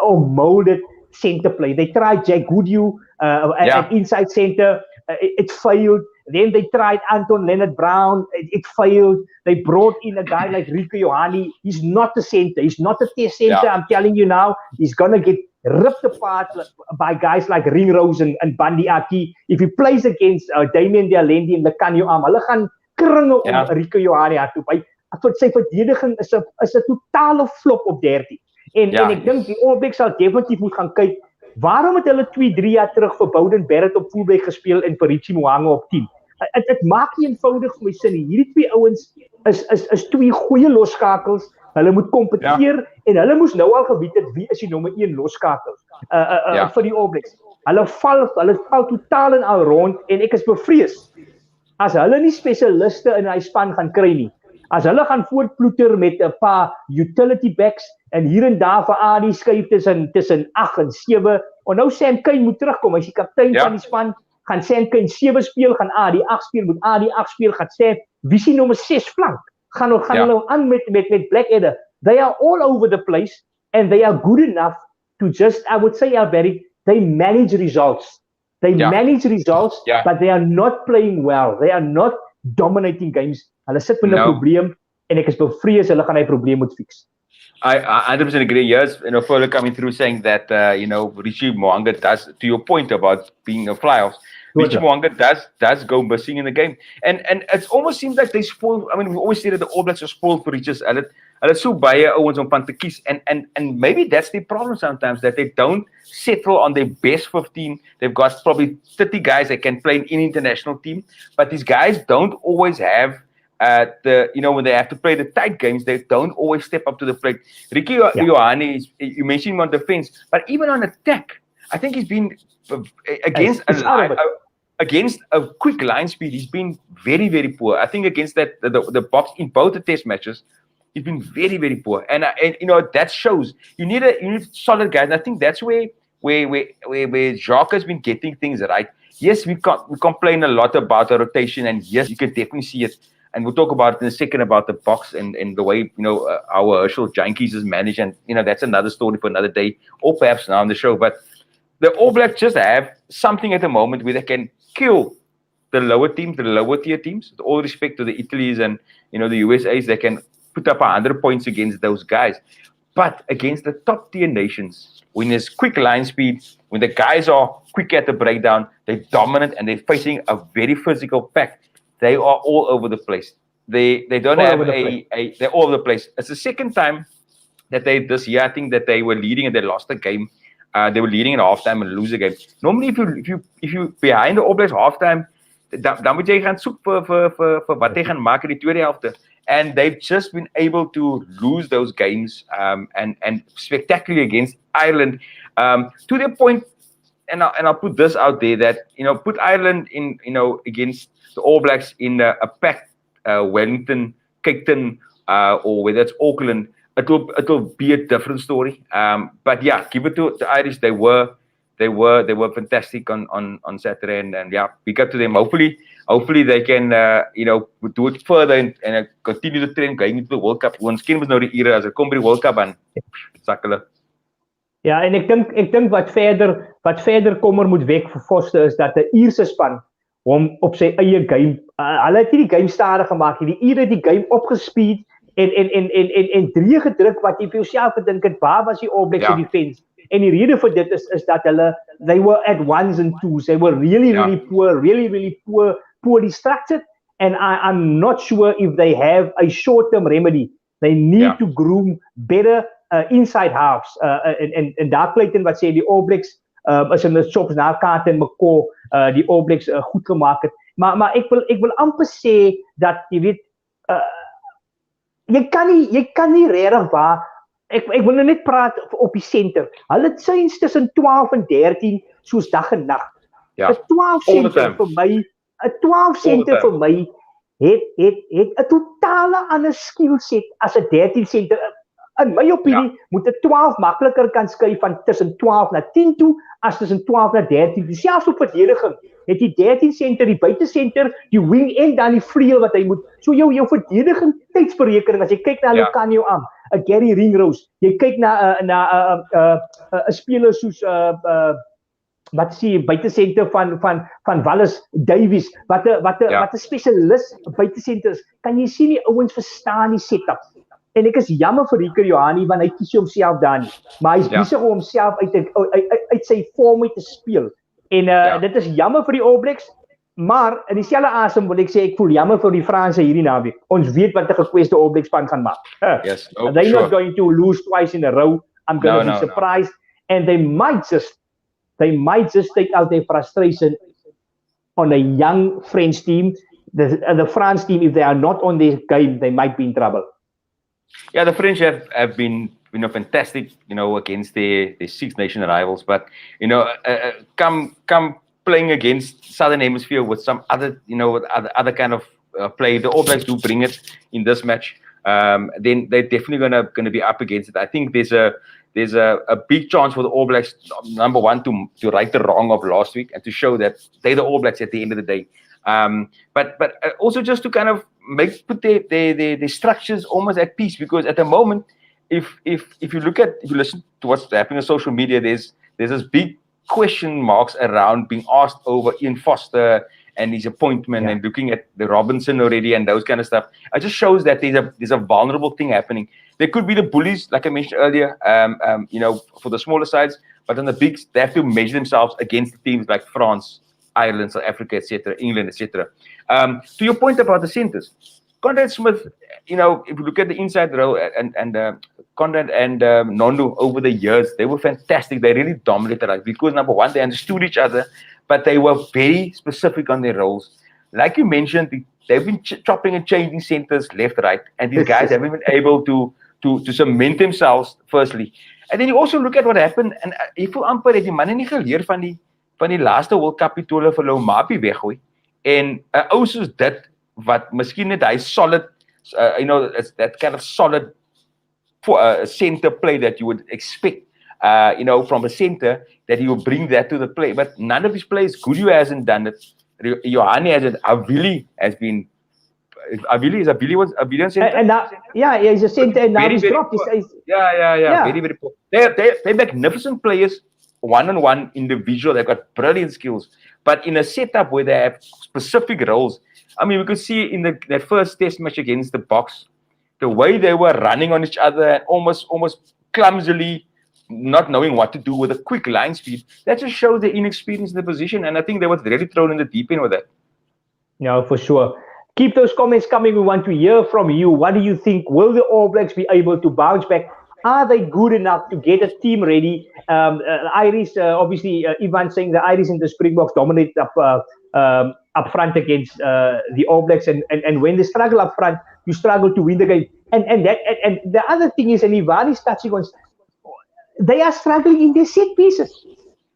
or molded center play. They tried Jack Goodhue at inside center. It failed. Then they tried Anton Leonard Brown. It failed. They brought in a guy like Rico Ioane. He's not a center. He's not a test center. I'm telling you now, he's going to get ripped apart by guys like Ringrose and Bandi Aki. If he plays against Damian D'Alende and Lekanyo Am, hulle gaan kringe om Rico Ioane toe. Sy verdediging is 'n totale flop op 13. En ek dink die All Blacks sal definitief moet gaan kyk, waarom het hulle 2-3 jaar terug vir Bowden Barrett op fullback gespeel en vir Richie Mo'unga op 10? Dit maak nie eenvoudig vir my sin nie. Hierdie twee ouens is twee goeie losskakels. Hulle moet kompeteer en hulle moes nou al geweet het wie is die nommer 1 losskakels vir die All Blacks. Hulle val totaal en al rond en ek is bevrees as hulle nie spesialiste in hy span gaan kry nie. As hulle gaan voortploeter met 'n paar utility backs en hier en daar vir AD skuif tussen 8 en 7. En nou Sam Cane moet terugkom, hy's die kaptein van die span. Gaan Sam Cane 7 speel, gaan AD 8 speel, moet AD 8 speel, gaan Sam visie nommer 6 flank. Gaan hulle aan met Blackadder. They are all over the place and they are good enough to just, I would say, Alberic, they manage results. They manage results, but they are not playing well. They are not dominating games. Hulle sit met 'n probleem en ek is bevrees hulle gaan hy probleem moet fix. I 100% agree. Yes, further coming through saying that Richie Mo'unga does, to your point about being a fly-off, Richie Mo'unga does go missing in the game, and it almost seems like they spoil. I mean, we always say that the All Blacks are spoiled for riches. Hulle so baie ouens om van te kies, and maybe that's the problem sometimes, that they don't settle on their best 15. They've got probably 30 guys that can play in an international team, but these guys don't always have. When they have to play the tight games, they don't always step up to the plate. Ricky Ioane, you mentioned him on defense, but even on attack, I think he's been against a quick line speed. He's been very, very poor. I think against the Boks in both the test matches, he's been very, very poor. And that shows you need solid guys. And I think that's where Jacques has been getting things right. Yes, we complain a lot about the rotation, and yes, you can definitely see it. And we'll talk about it in a second about the Boks and the way, our Herschel Jantjies is managed. And, that's another story for another day, or perhaps now on the show. But the All Blacks just have something at the moment where they can kill the lower teams, the lower tier teams. With all respect to the Italians and, the USAs, they can put up 100 points against those guys. But against the top tier nations, when there's quick line speed, when the guys are quick at the breakdown, they're dominant and they're facing a very physical pack. They are all over the place. They don't have they're all over the place. It's the second time that this year, I think, that they were leading and they lost the game. They were leading at halftime and lose the game. Normally, if you behind the All Blacks halftime, dan moet jy gaan soek vir wat jy gaan maak in die tweede helfte. And they've just been able to lose those games and spectacularly against Ireland to the point. And I'll put this out there that put Ireland in against the All Blacks in a packed Wellington, Cape Town, or whether it's Auckland, it will be a different story. But yeah, give it to the Irish. They were fantastic on Saturday, and yeah, big up to them. Hopefully they can do it further and continue the trend going into the World Cup. Ons ken mos nou die era as dit kom by die World Cup aan. Sak hulle. Ja, en ek dink wat verder kommer moet wek vir Foster is dat 'n Ierse span hom op sy eie game, hulle het nie die game stadig gemaak nie. Die Ire het die game opgespeed en drie gedruk wat jy vir jouself gedink het, waar was die All Blacks se defense? En die rede vir dit is dat they were at ones and twos. They were really poorly structured, and I'm not sure if they have a short-term remedy. They need to groom better inside halves. En daar pleit in wat sê die All Blacks is in die shops na Kaat en McCaw die All Blacks goed gemaak het. Maar ek wil amper sê dat jy weet jy kan nie regtig waar ek wil nou net praat op die center. Hulle het syns tussen 12 en 13 soos dag en nag. 'n 12 center vir my, 'n 12 center vir my het 'n totale ander skill set as 'n 13 center. In my opinie moet 'n 12 makliker kan skuif van tussen 12 na 10 toe as tussen 12 na 13. Selfs op verdediging het die 13 center, die buitesenter, die wing en dan die vleuel wat hy moet. So jou verdediging tydsberekening as jy kyk na Lucanio aan, 'n Gary Ringrose, jy kyk na 'n speler soos wat sê jy buitesenter van Wallace Davies, wat 'n spesialis buitesenter is. Kan jy sien die ouens verstaan die setup. En ek is jammer vir Rico Johani want hy kies homself daar nie. Maar hy is besig om homself uit sy vorm uit te speel. En dit is jammer vir die All Blacks, maar in dieselfde asem wil ek sê ek voel jammer vir die Franse hierdie naweek. Ons weet wat 'n gekweste All Blacks span gaan maak. Yes, They're not going to lose twice in a row. I'm going to be surprised, and they might just take out their frustration on a young French team. The France team, if they are not on their game, they might be in trouble. Yeah, the French have been fantastic, against their Six Nation rivals, but come playing against Southern Hemisphere with some other other kind of play, the All Blacks do bring it in this match. Then they're definitely gonna be up against it. I think there's a big chance for the All Blacks, number one, to right the wrong of last week and to show that they're the All Blacks at the end of the day. But also just to kind of put their structures almost at peace, because at the moment, if you listen to what's happening on social media, there's this big question marks around being asked over Ian Foster and his appointment and looking at the Robinson already and those kind of stuff. It just shows that there's a vulnerable thing happening. There could be the bullies, like I mentioned earlier, for the smaller sides, but on the bigs, they have to measure themselves against the teams like France, Ireland, South Africa, etc., England, etc. To your point about the centers, Conrad Smith, if you look at the inside row and Conrad and Nondo over the years, they were fantastic. They really dominated us because, number one, they understood each other, but they were very specific on their roles. Like you mentioned, they've been chopping and changing centers left, right, and these guys haven't been able to cement themselves, firstly. And then you also look at what happened, and if you amper het die manne nie geleer van die laaste World Cup toe hulle vir Lou Mapi weggooi. En 'n ou soos dit wat miskien net hy solid, it's that kind of solid for a center play that you would expect, from a center, that he will bring that to the play. But none of his plays, Gudu hasn't done it. Johani hasn't. Avili has been. Avili was a brilliant center. And now, he's a center, and now he's dropped. Yeah. Very, very poor. They're magnificent players, one-on-one individual. They've got brilliant skills. But in a setup where they have specific roles, I mean, we could see in that first test match against the Boks, the way they were running on each other and almost clumsily, not knowing what to do with a quick line speed. That just shows the inexperience in the position, and I think they were really thrown in the deep end with that. Yeah, for sure. Keep those comments coming. We want to hear from you. What do you think? Will the All Blacks be able to bounce back? Are they good enough to get a team ready? Irish, obviously, Ivan saying the Irish and the Springboks dominated up up front against the All Blacks, and when they struggle up front, you struggle to win the game. And the other thing is, and Ivan is touching on, they are struggling in their set pieces.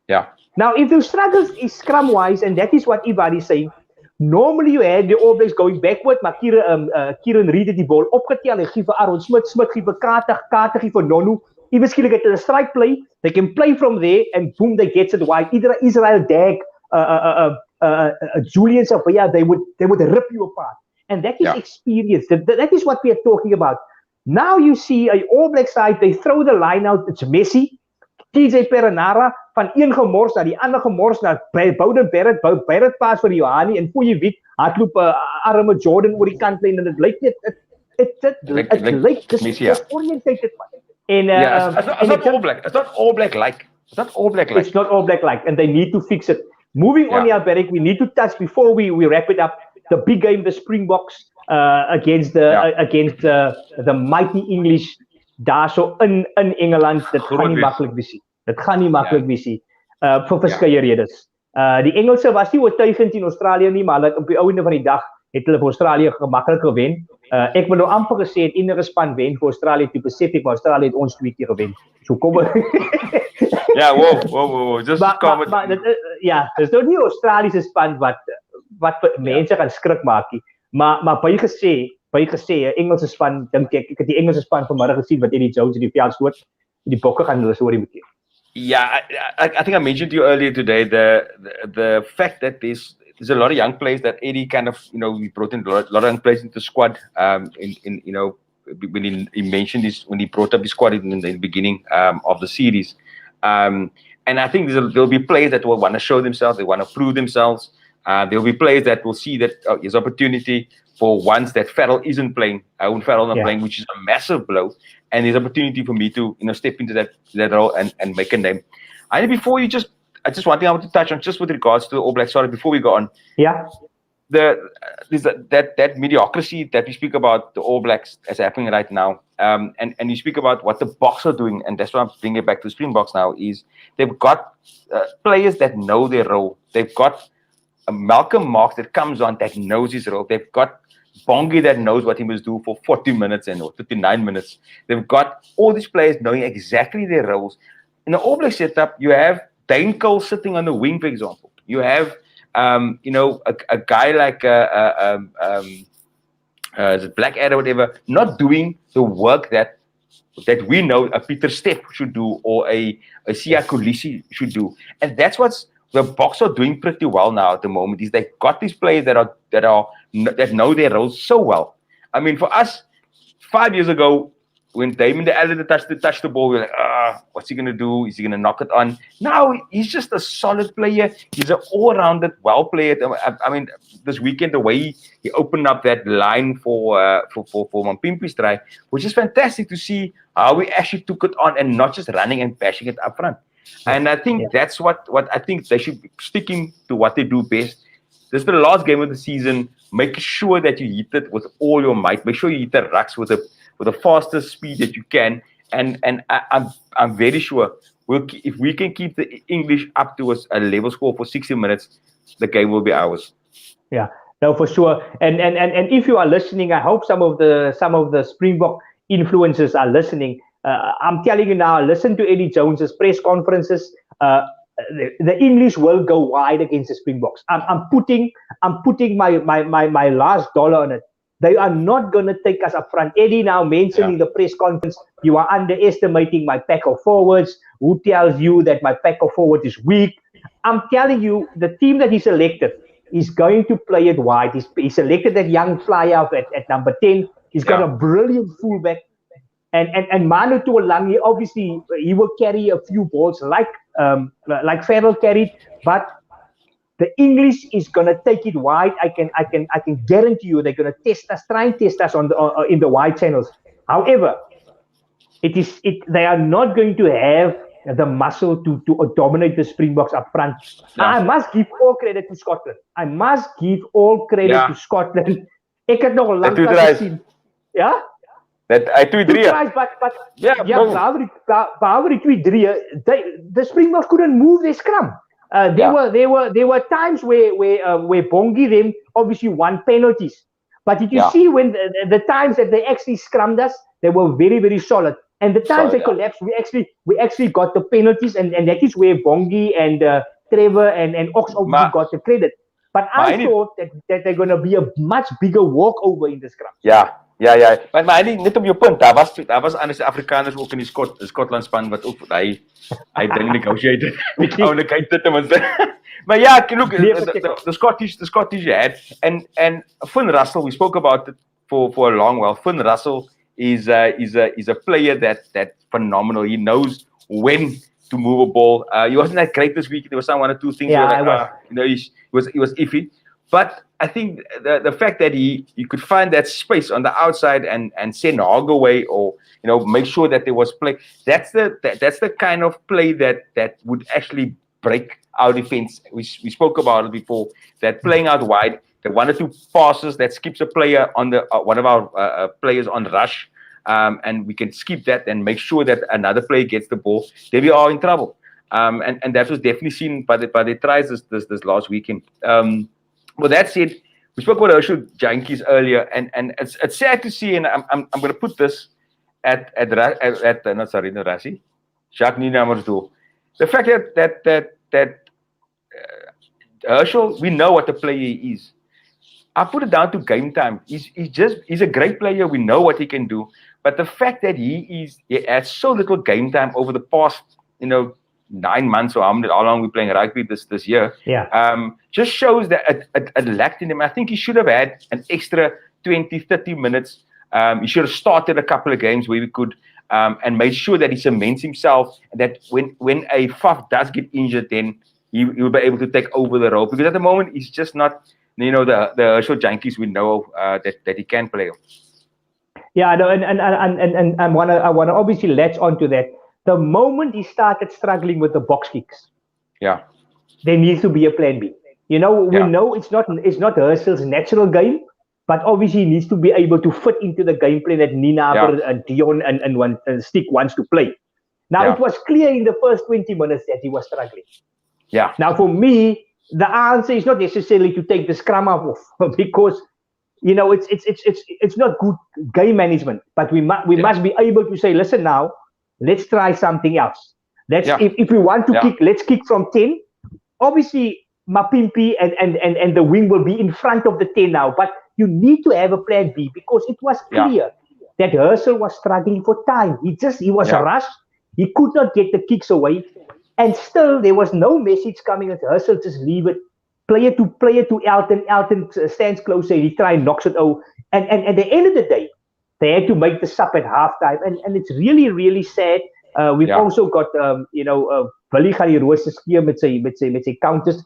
Yeah. Now, if the struggles is scrum wise, and that is what Ivan is saying, normally you had the All Blacks going backward, maar Kieran Reid het die bal opgetel, hy gee vir Aaron Smith gee vir Carter gee vir Nonu. Even skielik het hulle 'n strike play, they can play from there, and boom, they get it wide. Either Israel Dag, Julian Savia, they would rip you apart. And that is experience. That is what we are talking about. Now you see a All Black side, they throw the line out, it's messy. TJ Perenara, van een gemors na die ander gemors na Bowden Barrett paas vir Johanni, en voor jy weet, hardloop arme Jordan oor die kantlyn, en het lyk net, het lyk disorientated. It's not All Black. It's not All Black like. It's not All Black like. It's not All Black like, and they need to fix it. Moving on, Barrick, we need to touch before we wrap it up. The big game, the Springboks against the mighty English. Daar so in Engeland, dit gaan nie maklik wees nie. Dit gaan nie maklik wees nie. Vir verskeie redes. Die Engelse was nie oortuigend in Australië nie, maar op die einde van die dag het hulle vir Australië gemaklik gewen. Ek wil nou amper gesê het enige span wen vir Australië te Pacific, maar Australië het ons 2 keer gewen. So kom Ja, wow. Just comment. Dis nou nie Australiese span wat mense gaan skrik maak nie. Maar baie gesê, Engelse span, dink ek het die Engelse span vanmiddag gesien wat Eddie Jones in die veld skoot. Die bokke gaan hulle sorry moet gee. Yeah, I think I mentioned to you earlier today the fact that there's a lot of young players that Eddie kind of, we brought in a lot of young players into the squad. When he mentioned this, when he brought up the squad in the beginning of the series. And I think there'll be players that will want to show themselves, they want to prove themselves. There'll be players that will see that there's opportunity for once that Farrell isn't playing, Owen Farrell not playing, which is a massive blow. And there's opportunity for me to, step into that role and make a name. I think before you just one thing I want to touch on, just with regards to the All Blacks, sorry, before we go on. Yeah. There's that mediocrity that we speak about the All Blacks as happening right now. And you speak about what the Boks are doing, and that's why I'm bringing it back to Springboks now, is they've got players that know their role. They've got Malcolm Marx that comes on that knows his role. They've got Bongi that knows what he must do for 40 minutes or 59 minutes. They've got all these players knowing exactly their roles. In the All Black setup, you have Têkkel sitting on the wing, for example. You have, a guy like Blackadder, whatever, not doing the work that we know a Peter Stepp should do or a Siya Kolisi should do. And that's what's the Boks are doing pretty well now at the moment, is they've got these players that know their roles so well. I mean, for us, 5 years ago, when Damon the Elder touched the ball, we were like, what's he going to do? Is he going to knock it on? Now, he's just a solid player. He's an all-rounded, well player. I mean, this weekend, the way he opened up that line for Mampimpi's try, which is fantastic to see how he actually took it on and not just running and bashing it up front. And I think that's what I think they should be sticking to what they do best. This is the last game of the season. Make sure that you hit it with all your might. Make sure you hit the rucks with the fastest speed that you can. And I'm very sure if we can keep the English up to a level score for 60 minutes, the game will be ours. Yeah, no, for sure. And if you are listening, I hope some of the Springbok influencers are listening. I'm telling you now, listen to Eddie Jones's press conferences. The English will go wide against the Springboks. I'm putting my last dollar on it. They are not going to take us up front. Eddie now mentioned in the press conference, you are underestimating my pack of forwards. Who tells you that my pack of forward is weak? I'm telling you, the team that he selected is going to play it wide. He selected that young flyer at number 10. He's got a brilliant fullback. And Manu Tuolangi, obviously, he will carry a few balls like Farrell carried, but the English is going to take it wide. I can guarantee you they're going to try and test us in the wide channels. However, they are not going to have the muscle to dominate the Springboks up front. No. I must give all credit to Scotland. To Scotland. Ek het nog lank gesien. Ja? Dat hy 2-3. Behalve die 2-3, the Springboks couldn't move their scrum. There were times where Bongi them obviously won penalties. But did you see when the times that they actually scrummed us, they were very, very solid. And the times they collapsed, we actually got the penalties, and that is where Bongi and Trevor and Ox obviously got the credit. But I thought that they're going to be a much bigger walkover in the scrum. Ja. Maar net op jou punt, daar was ander Afrikaners ook in die Skotland span wat ook hy dink negotiated met oulikheid dit tenminste. Maar ja, look, the Scottish had and Finn Russell, we spoke about it for a long while. Finn Russell is a player that's phenomenal. He knows when to move a ball. He wasn't that great this week. There was one or two things he was iffy. But I think the fact that he could find that space on the outside and send Hog away, or make sure that there was play. That's the kind of play that would actually break our defense. We spoke about it before. That playing out wide, the 1 or 2 passes that skips a player on the one of our players on rush, and we can skip that and make sure that another player gets the ball. Then we are in trouble. And that was definitely seen by the tries this last weekend. Well, that said, we spoke about Herschel Jankies earlier, and it's sad to see, and I'm going to put this at Rassie, Jacques Nienamer's door. The fact that Herschel, we know what the player he is. I put it down to game time. He's a great player. We know what he can do, but the fact that he has so little game time over the past, 9 months or how long we're playing rugby this year, just shows that it lacked in him. I think he should have had an extra 20, 30 minutes. He should have started a couple of games where we could and made sure that he cements himself, and that when a Faf does get injured, then he will be able to take over the role. Because at the moment, he's just not, the Herschel Jankies we know that he can play. Yeah, no, and I wanna obviously latch onto that. The moment he started struggling with the box kicks, there needs to be a plan B. We know it's not Herschel's natural game, but obviously he needs to be able to fit into the game plan that Nina and Dion and Stick wants to play. Now, it was clear in the first 20 minutes that he was struggling. Yeah. Now, for me, the answer is not necessarily to take the scrum off, because it's not good game management. But we must be able to say, listen now, let's try something else. If we want to kick, let's kick from 10. Obviously, Mapimpi and the wing will be in front of the 10 now. But you need to have a plan B, because it was clear that Herschel was struggling for time. He was rushed. He could not get the kicks away. And still, there was no message coming that Herschel just leave it. Player to Elton. Elton stands closer. He tries and knocks it out. And at the end of the day, they had to make the sub at halftime, and it's really, really sad. We've also got, Willie gaan die roos skeer met sy counters.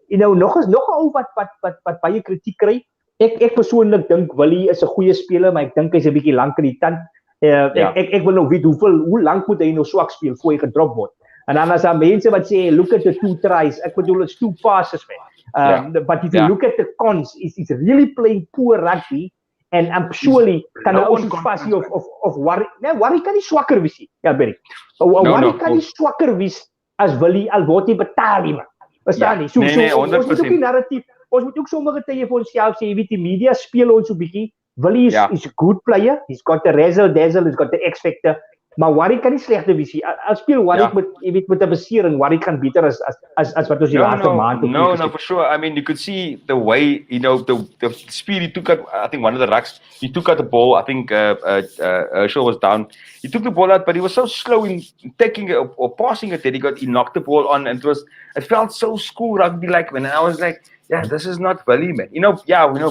Nog oor wat baie kritiek kry. Ek persoonlik dink Willie is 'n goeie speler, maar ek dink hy's 'n bietjie lank in die tand. Ek wil nou weet hoe lank moet hy nou swak speel voor hy gedrop word. En dan as daar mense wat sê, look at the 2 tries. Ek bedoel, it's 2 passes, man. But if you look at the cons, he's really playing poor rugby. And I'm surely kan nou ons fasie of Warrie. Nee, Warrie kan nie swakker wees nie. Ja, Berry. Warrie kan nie swakker wees as Willie, al word hy betaal nie. Verstaan nie? So ons moet ook die narratief. Ons moet ook sommige tye vir onsself sê, jy weet, die media speel ons so 'n bietjie. Willie is a good player. He's got the razzle dazzle, he's got the X factor. Maar Warrie kan nie slegter wees nie. Al speel Warrie met 'n besering, Warrie kan beter as wat ons die laaste maand het. No, for sure. I mean, you could see the way, the speed he took out. I think one of the rucks, he took out the ball. I think Herschel was down. He took the ball out, but he was so slow in taking it or passing it that he knocked the ball on, and it felt so school rugby like. When I was like, this is not Willie, man. We know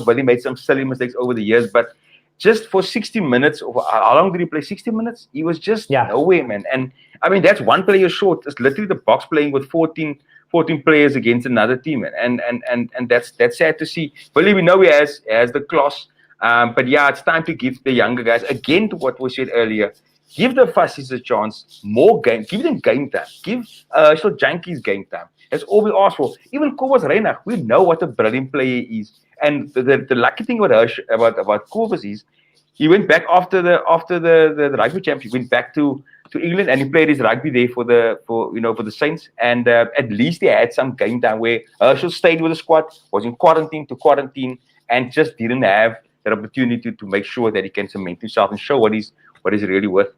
Willie made some silly mistakes over the years, but just for 60 minutes, how long did he play? 60 minutes? He was just nowhere, man. And I mean, that's one player short. It's literally the box playing with 14 players against another team, and that's sad to see. Willie, we know he has the class, but it's time to give the younger guys, again, to what was said earlier, give the Fussies a chance, more game, give them game time, give Jankies game time. That's all we ask for. Even Kobus Reinach, we know what a brilliant player he is. And the lucky thing about Kobus is he went back after the rugby championship. He went back to England, and he played his rugby there for the Saints. And at least he had some game time where Herschel stayed with the squad, was in quarantine, and just didn't have that opportunity to make sure that he can cement himself and show what he's really worth.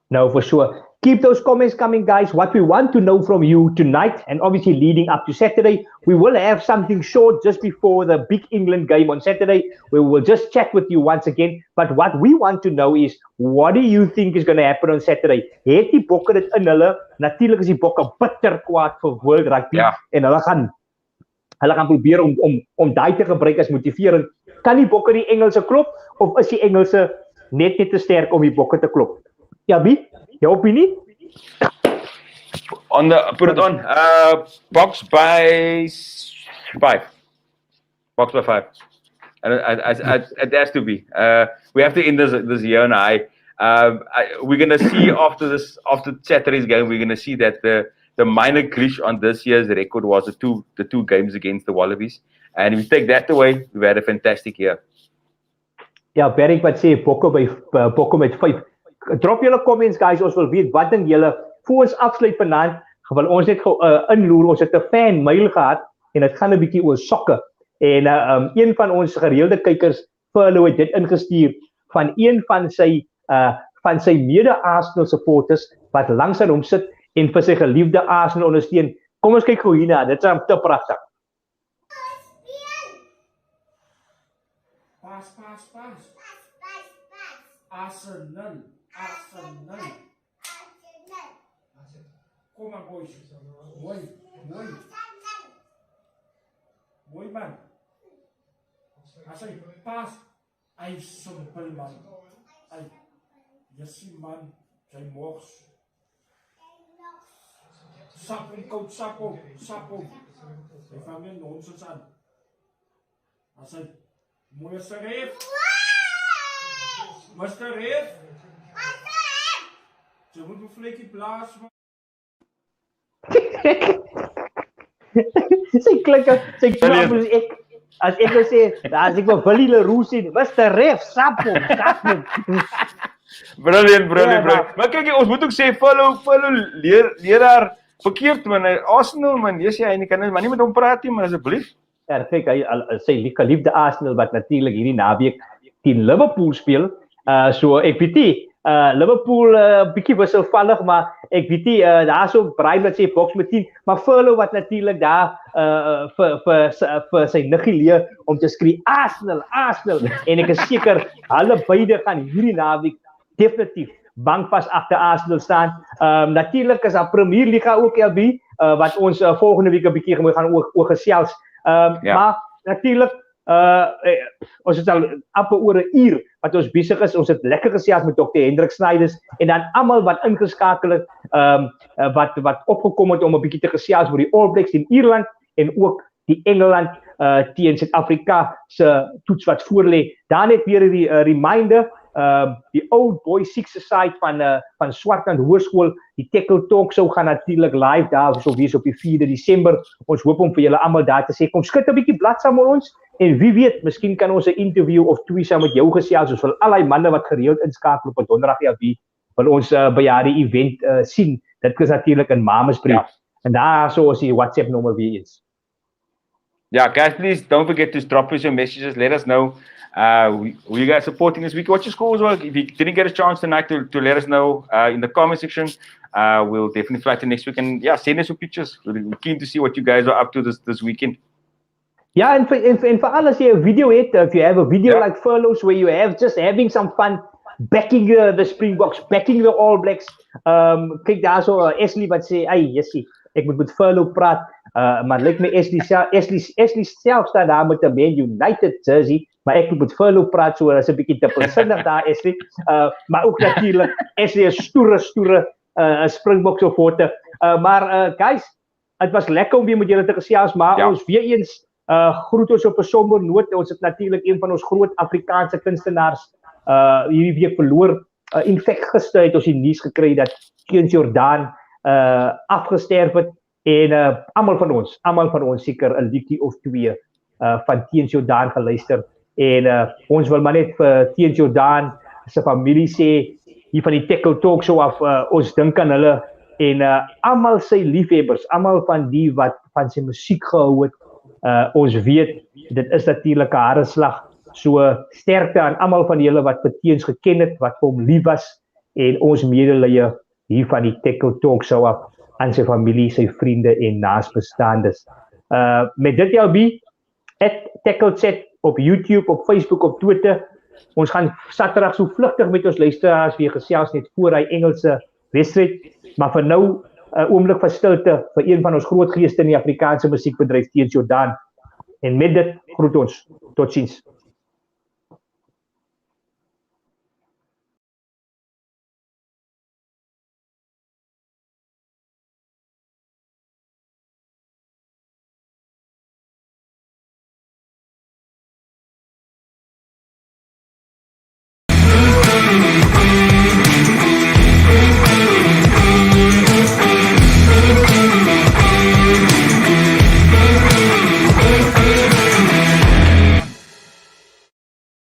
No, for sure. Keep those comments coming, guys. What we want to know from you tonight, and obviously leading up to Saturday, we will have something short just before the big England game on Saturday. We will just chat with you once again. But what we want to know is, what do you think is going to happen on Saturday? Het die bokke dit in hulle? Natuurlijk is die bokke bitter kwaad vir World Rugby. Ja. En hulle gaan probeer om daai te gebruik as motivering. Kan die bokke die Engelse klop, of is die Engelse net te sterk om die bokke te klop? Ja, wie? Your opinion? Put it on. Box by 5. Box by 5. And it has to be. We have to end this year and we're gonna see after Saturday's game, we're gonna see that the minor glitch on this year's record was the two games against the Wallabies. And if we take that away, we've had a fantastic year. Ja, Berg wat sê bokke met 5. Drop julle comments, guys. Ons wil weet wat dink julle. Voor ons afsluit vanaand, wil ons net inloer. Ons het 'n fan mail gehad en dit gaan 'n bietjie oor sokke. En een van ons gereelde kykers, Furlow, het dit ingestuur van een van sy mede-Arsenal supporters wat langs aan hom sit en vir sy geliefde Arsenal ondersteun. Kom ons kyk gou hierna. Dit is te pragtig. Pas. Arsenal. Kom maar, boys. Mooi man. As hy pas, hy simpel man. Hy jessie man, sy mogs. Sap hom. Hy vang nie nonsens aan. As hy mooi is Reef. Mr. Reef. Jy moet my vlekkie blaas, man. Sy klink as ek wil sê, as ek wil Willie Leroux sê, Mr. Reef, sap hom. Brilliant. Maar kyk, ons moet ook sê, follow leer daar verkeerd, man. Arsenal, man, hy kan maar nie met hom praat nie, man, asseblief. Perfect, sy geliefde Arsenal, wat natuurlijk hierdie naweek teen Liverpool speel. So ek weet nie, Liverpool bietjie wisselvallig, maar ek weet nie, daar so Brian wat sê boks met 10, maar Furlow wat natuurlijk daar vir sy niggie leer om te skree Arsenal, en ek is seker, hulle beide gaan hierdie naweek definitief bankvas agter Arsenal staan. Natuurlijk is daar Premier Liga ook, LB, wat ons volgende week 'n bietjie gaan oor gesels. Maar natuurlijk, ons het al amper oor 'n uur wat ons besig is. Ons het lekker gesels met Dr. Hendrik Snyders en dan almal wat ingeskakel het, wat opgekom het om 'n bietjie te gesels oor die All Blacks in Ierland en ook die Engeland teen Suid-Afrika se toets wat voorlê. Dan net weer die reminder, die Old Boy Six Society van Swartland Hoërskool, die Têkkel Talk Show gaan natuurlik live daar so wees op die 4de Desember. Ons hoop om vir julle almal daar te sê, kom skud 'n bietjie blad saam met ons en wie weet, miskien kan ons 'n interview of twee saam met jou gesels. Ons wil al die manne wat gereeld inskakel op 'n donderdag wil ons by die event sien. Dit is natuurlik in Mamesbrief. En daar so is die WhatsApp nommer weer eens. Yeah, guys, please don't forget to drop us your messages. Let us know who you guys supporting this week. What's your score as well? If you didn't get a chance tonight to let us know in the comment section, we'll definitely fly to next week. And yeah, send us your pictures. We're keen to see what you guys are up to this weekend. Yeah, and for alles jy 'n video het, if you have a video like Furlough's where you have just having some fun backing the Springboks, backing the All Blacks. Kyk daar so Ashley wat sê, Jessie, ek moet met Furlough praat. Maar lyk my Ashley self staan daar met 'n Man United jersey, maar ek moet met Furlough praat, so is 'n bietjie te persinnig daar Ashley. Maar ook natuurlik Ashley is stoere Springbok supporter. Maar guys, dit was lekker om weer met julle te gesels, maar ons weer eens groet ons op 'n somber noot. Ons het natuurlik een van ons groot Afrikaanse kunstenaars hierdie week verloor. In feite gister het ons die nuus gekry dat Teens Jordaan afgesterf het. En almal van ons seker 'n liedjie of twee van Teens Jordaan geluister. En ons wil maar net vir Teens Jordaan se familie sê, hier van die Têkkel Talk Show af, ons dink aan hulle en almal sy liefhebbers, almal van die wat van sy musiek gehou het, ons weet, dit is natuurlik 'n harde slag, so sterkte aan almal van julle wat Teens geken het, wat vir hom lief was, en ons medelee hier van die Têkkel Talk Show af, aan sy familie, sy vriende en naasbestaandes. Met dit LB, @Tekkel Chat op YouTube, op Facebook, op Twitter. Ons gaan Saterdag so vlugtig met ons luisteraars weer gesels net voor hy Engelse wedstryd, maar vir nou 'n oomblik van stilte vir een van ons groot geeste in die Afrikaanse musiekbedryf, Teens Jordan. En met dit groet ons. Totsiens.